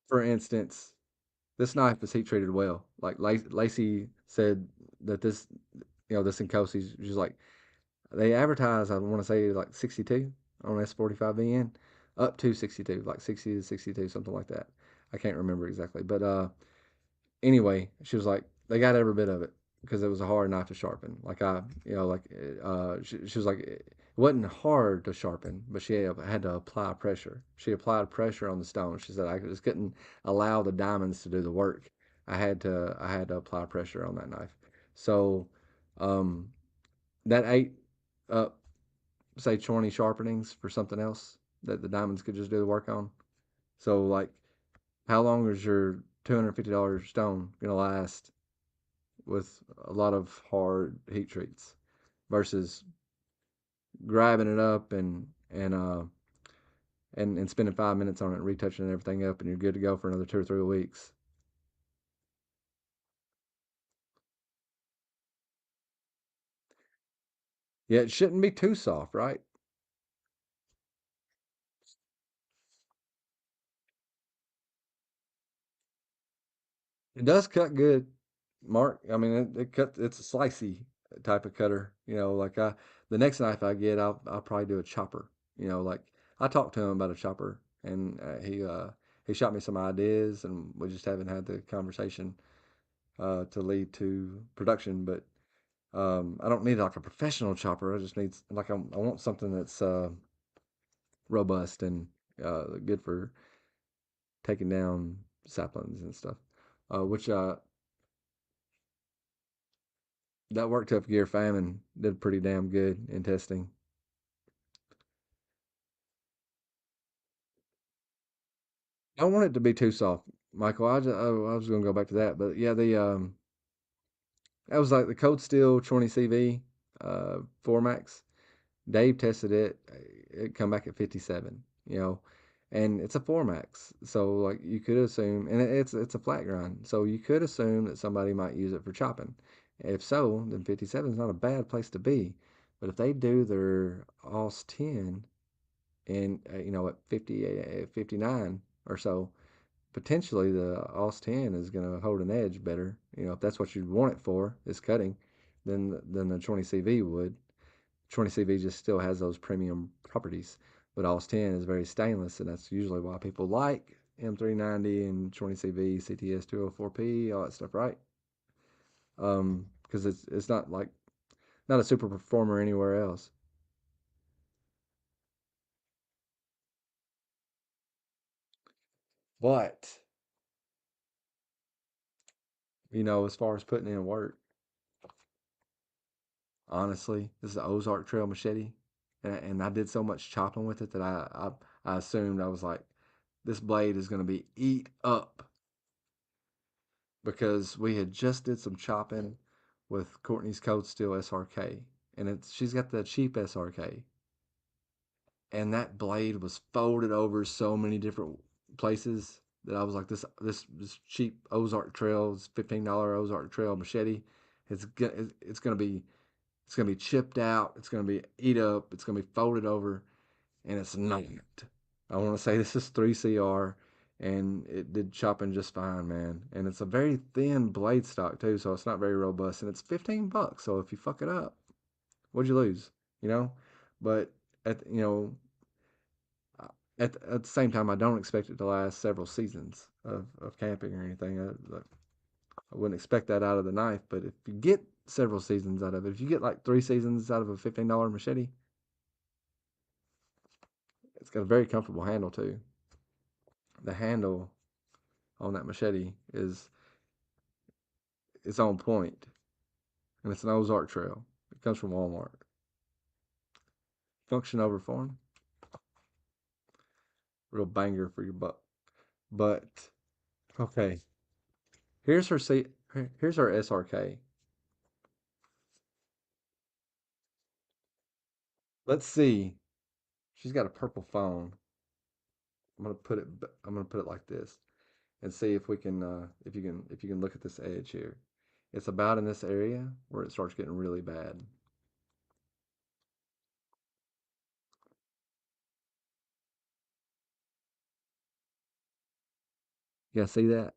for instance, this knife is heat treated well. Like Lacey said that this, you know, this Nkosi's she's like they advertise. I want to say like 62 on S45VN, up to 62, like 60 to 62, something like that. I can't remember exactly, but anyway, she was like, they got every bit of it because it was a hard knife to sharpen. Like you know, like she was like, it wasn't hard to sharpen, but she had to apply pressure. She applied pressure on the stone. She said, I just couldn't allow the diamonds to do the work. I had to apply pressure on that knife. So, um, that ate up, say, 20 sharpenings for something else that the diamonds could just do the work on. So, like, how long is your $250 stone gonna last with a lot of hard heat treats versus grabbing it up and spending 5 minutes on it, retouching everything up, and you're good to go for another 2 or 3 weeks. Yeah, it shouldn't be too soft, right? It does cut good, Mark. I mean, it cut. It's a slicey type of cutter. Like the next knife I get, I'll probably do a chopper. Like I talked to him about a chopper, and he shot me some ideas, and we just haven't had the conversation to lead to production. But I don't need like a professional chopper. I just need like I want something that's robust and good for taking down saplings and stuff. Which that worked up Gear Famine did pretty damn good in testing. I don't want it to be too soft, Michael. I was going to go back to that, but yeah, the that was like the Cold Steel 20 CV 4 Max. Dave tested it. It come back at 57. And it's a 4 Max, so like you could assume, and it's a flat grind, so you could assume that somebody might use it for chopping. If so, then 57 is not a bad place to be. But if they do their AUS 10 and at 59 or so, potentially the AUS 10 is going to hold an edge better. If that's what you want it for, is cutting, than the 20 CV would. 20 CV just still has those premium properties, but AUS 10 is very stainless, and that's usually why people like M390 and 20 CV, CTS 204P, all that stuff, right? Because it's not like not a super performer anywhere else. But as far as putting in work, honestly, this is the Ozark Trail machete, and I did so much chopping with it that I assumed I was like, this blade is going to be eat up because we had just did some chopping with Courtney's Cold Steel SRK, and she's got the cheap SRK, and that blade was folded over so many different places that I was like, this cheap Ozark Trail, this $15 Ozark Trail machete, it's gonna be chipped out. It's going to be eat up. It's going to be folded over, and it's not. I want to say this is 3CR, and it did chopping just fine, man. And it's a very thin blade stock too, so it's not very robust. And it's $15. So if you fuck it up, what'd you lose? You know. But at you know at the same time, I don't expect it to last several seasons of camping or anything. I wouldn't expect that out of the knife. But if you get several seasons out of it, if you get like 3 seasons out of a $15 machete, it's got a very comfortable handle too. The handle on that machete is on point, and it's an Ozark Trail. It comes from Walmart. Function over form, real banger for your buck. But okay, here's her C. Here's her SRK. Let's see. She's got a purple phone. I'm gonna put it. I'm gonna put it like this, and see if we can. If you can look at this edge here. It's about in this area where it starts getting really bad. You guys see that?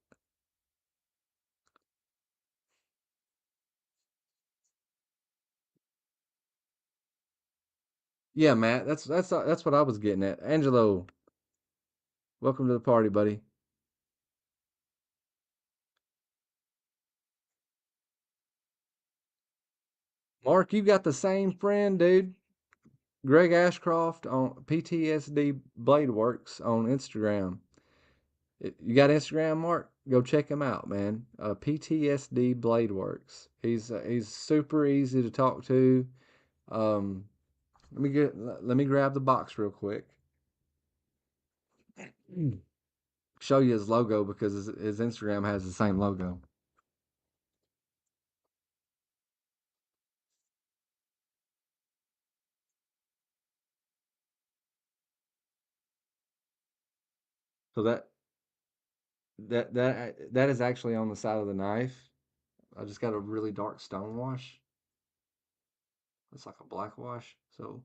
Yeah, Matt. That's what I was getting at. Angelo, welcome to the party, buddy. Mark, you got the same friend, dude. Greg Ashcroft on PTSD Blade Works on Instagram. You got Instagram, Mark? Go check him out, man. PTSD Blade Works. He's super easy to talk to. Um, let me grab the box real quick. Show you his logo because his Instagram has the same logo. So that is actually on the side of the knife. I just got a really dark stone wash. It's like a black wash. So,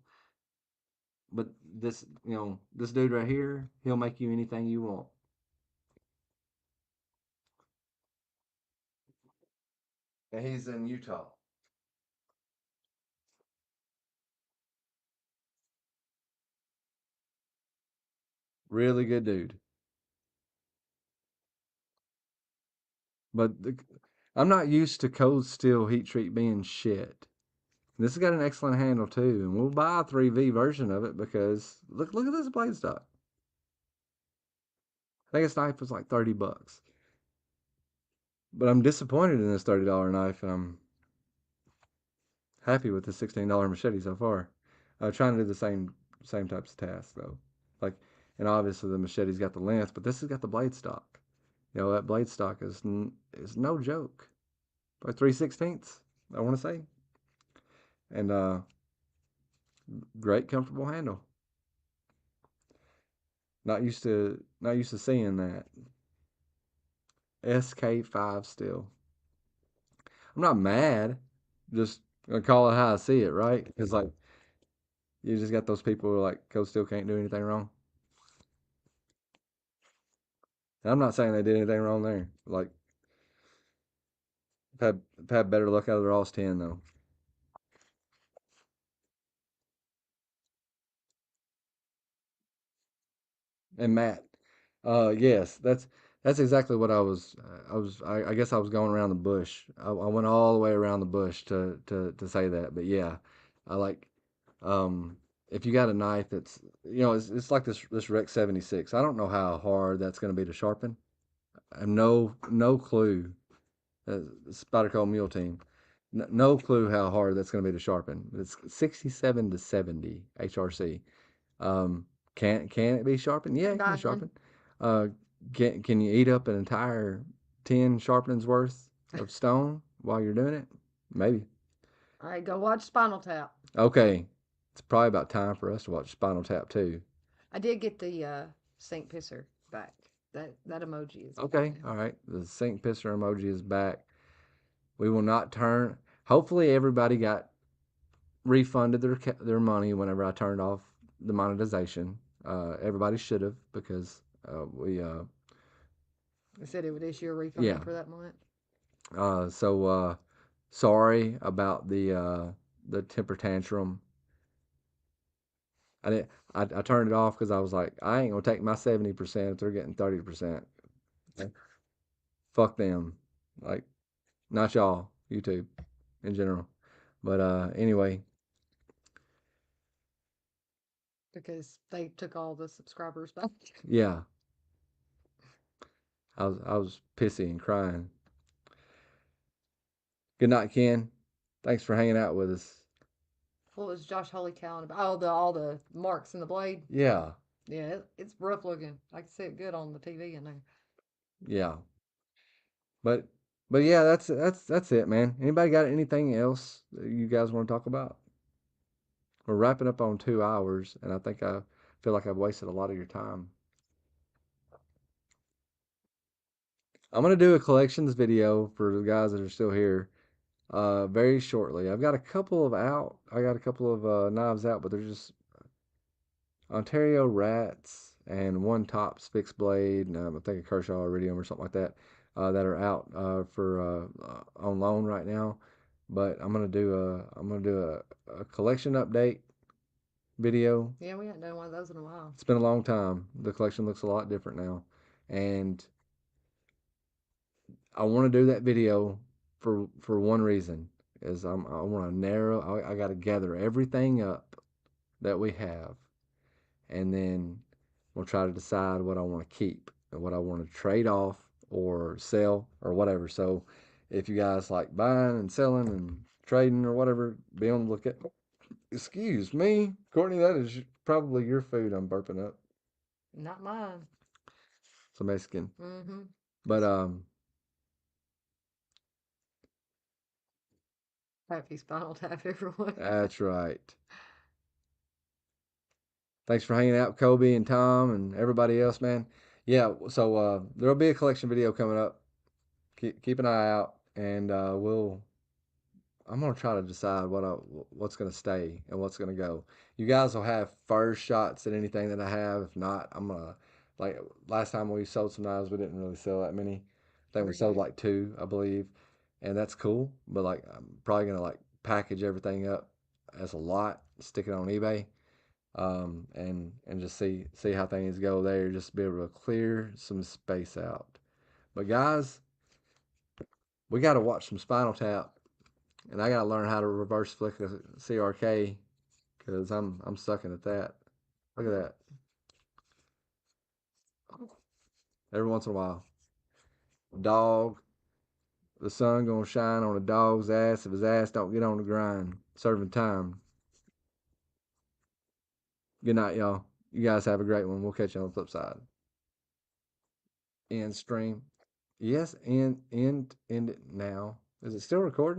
but this dude right here, he'll make you anything you want. And he's in Utah. Really good dude. But I'm not used to cold steel heat treat being shit. This has got an excellent handle too, and we'll buy a 3V version of it because look at this blade stock. I think this knife was like $30, but I'm disappointed in this $30 knife, and I'm happy with the $16 machete so far. Trying to do the same types of tasks though, like, and obviously the machete's got the length, but this has got the blade stock. You know that blade stock is no joke. Like 3/16, I want to say, and great comfortable handle. Not used to seeing that. SK5 still. I'm not mad. Just gonna call it how I see it, right? Because like you just got those people who are like Code Steel can't do anything wrong. And I'm not saying they did anything wrong there. Like I've had better luck out of the Ross 10 though. And Matt, yes, that's exactly what I was. I guess I was going around the bush. I went all the way around the bush to say that. But yeah, I like um, if you got a knife that's it's like this Rec 76. I don't know how hard that's going to be to sharpen. I have no clue. Spider Code Mule Team. No clue how hard that's going to be to sharpen. It's 67 to 70 HRC. Um, can it be sharpened? Yeah, it can be Baffling. sharpened. Uh, can you eat up an entire 10 sharpenings worth of stone while you're doing it? Maybe. All right, go watch Spinal Tap. Okay, it's probably about time for us to watch Spinal Tap too. I did get the Saint Pisser back. That emoji is back Okay, now. all right. The Saint Pisser emoji is back. We will not turn. Hopefully, everybody got refunded their money whenever I turned off the monetization. Everybody should have because we They said it would issue a refund yeah. for that month. So sorry about the temper tantrum. I did I turned it off because I was like, I ain't gonna take my 70% if they're getting 30%. Fuck them. Like, not y'all, YouTube in general. But anyway, Because they took all the subscribers back. yeah, I was pissy and crying. Good night, Ken. Thanks for hanging out with us. What was Josh Holy cow about? Oh, the all the marks in the blade. Yeah, Yeah, it's rough looking. I can see it good on the TV in there. yeah. But but yeah, that's it, man. Anybody got anything else that you guys want to talk about? We're wrapping up on 2 hours, and I think I feel like I've wasted a lot of your time. I'm gonna do a collections video for the guys that are still here, very shortly. I've got a couple of out. I got a couple of knives out, but they're just Ontario Rats and one Tops fixed blade. And, I think a Kershaw Iridium or something like that that are out for on loan right now. But I'm gonna do a collection update video. Yeah, we haven't done one of those in a while. It's been a long time. The collection looks a lot different now, and I want to do that video for one reason is I want to narrow. I got to gather everything up that we have, and then we'll try to decide what I want to keep and what I want to trade off or sell or whatever. So if you guys like buying and selling and trading or whatever, be on the lookout. Excuse me, Courtney. That is probably your food I'm burping up. Not mine. It's a Mexican, Mm-hmm. but Happy Spinal Tap, everyone. that's right. Thanks for hanging out, Kobe and Tom and everybody else, man. Yeah, so there'll be a collection video coming up. Keep an eye out, and I'm gonna try to decide what's gonna stay and what's gonna go. You guys will have first shots at anything that I have. If not, I'm gonna last time we sold some knives, we didn't really sell that many. I think we sold Reuse. like two, I believe. and that's cool. But like, I'm probably gonna like package everything up as a lot, stick it on eBay, and just see how things go there. Just be able to clear some space out. But guys, we got to watch some Spinal Tap, and I got to learn how to reverse flick a CRK because I'm sucking at that. Look at that. Every once in a while, dog. The sun gonna shine on a dog's ass if his ass don't get on the grind. Serving time. Good night, y'all. You guys have a great one. We'll catch you on the flip side. End stream. Yes, end it now. Is it still recording?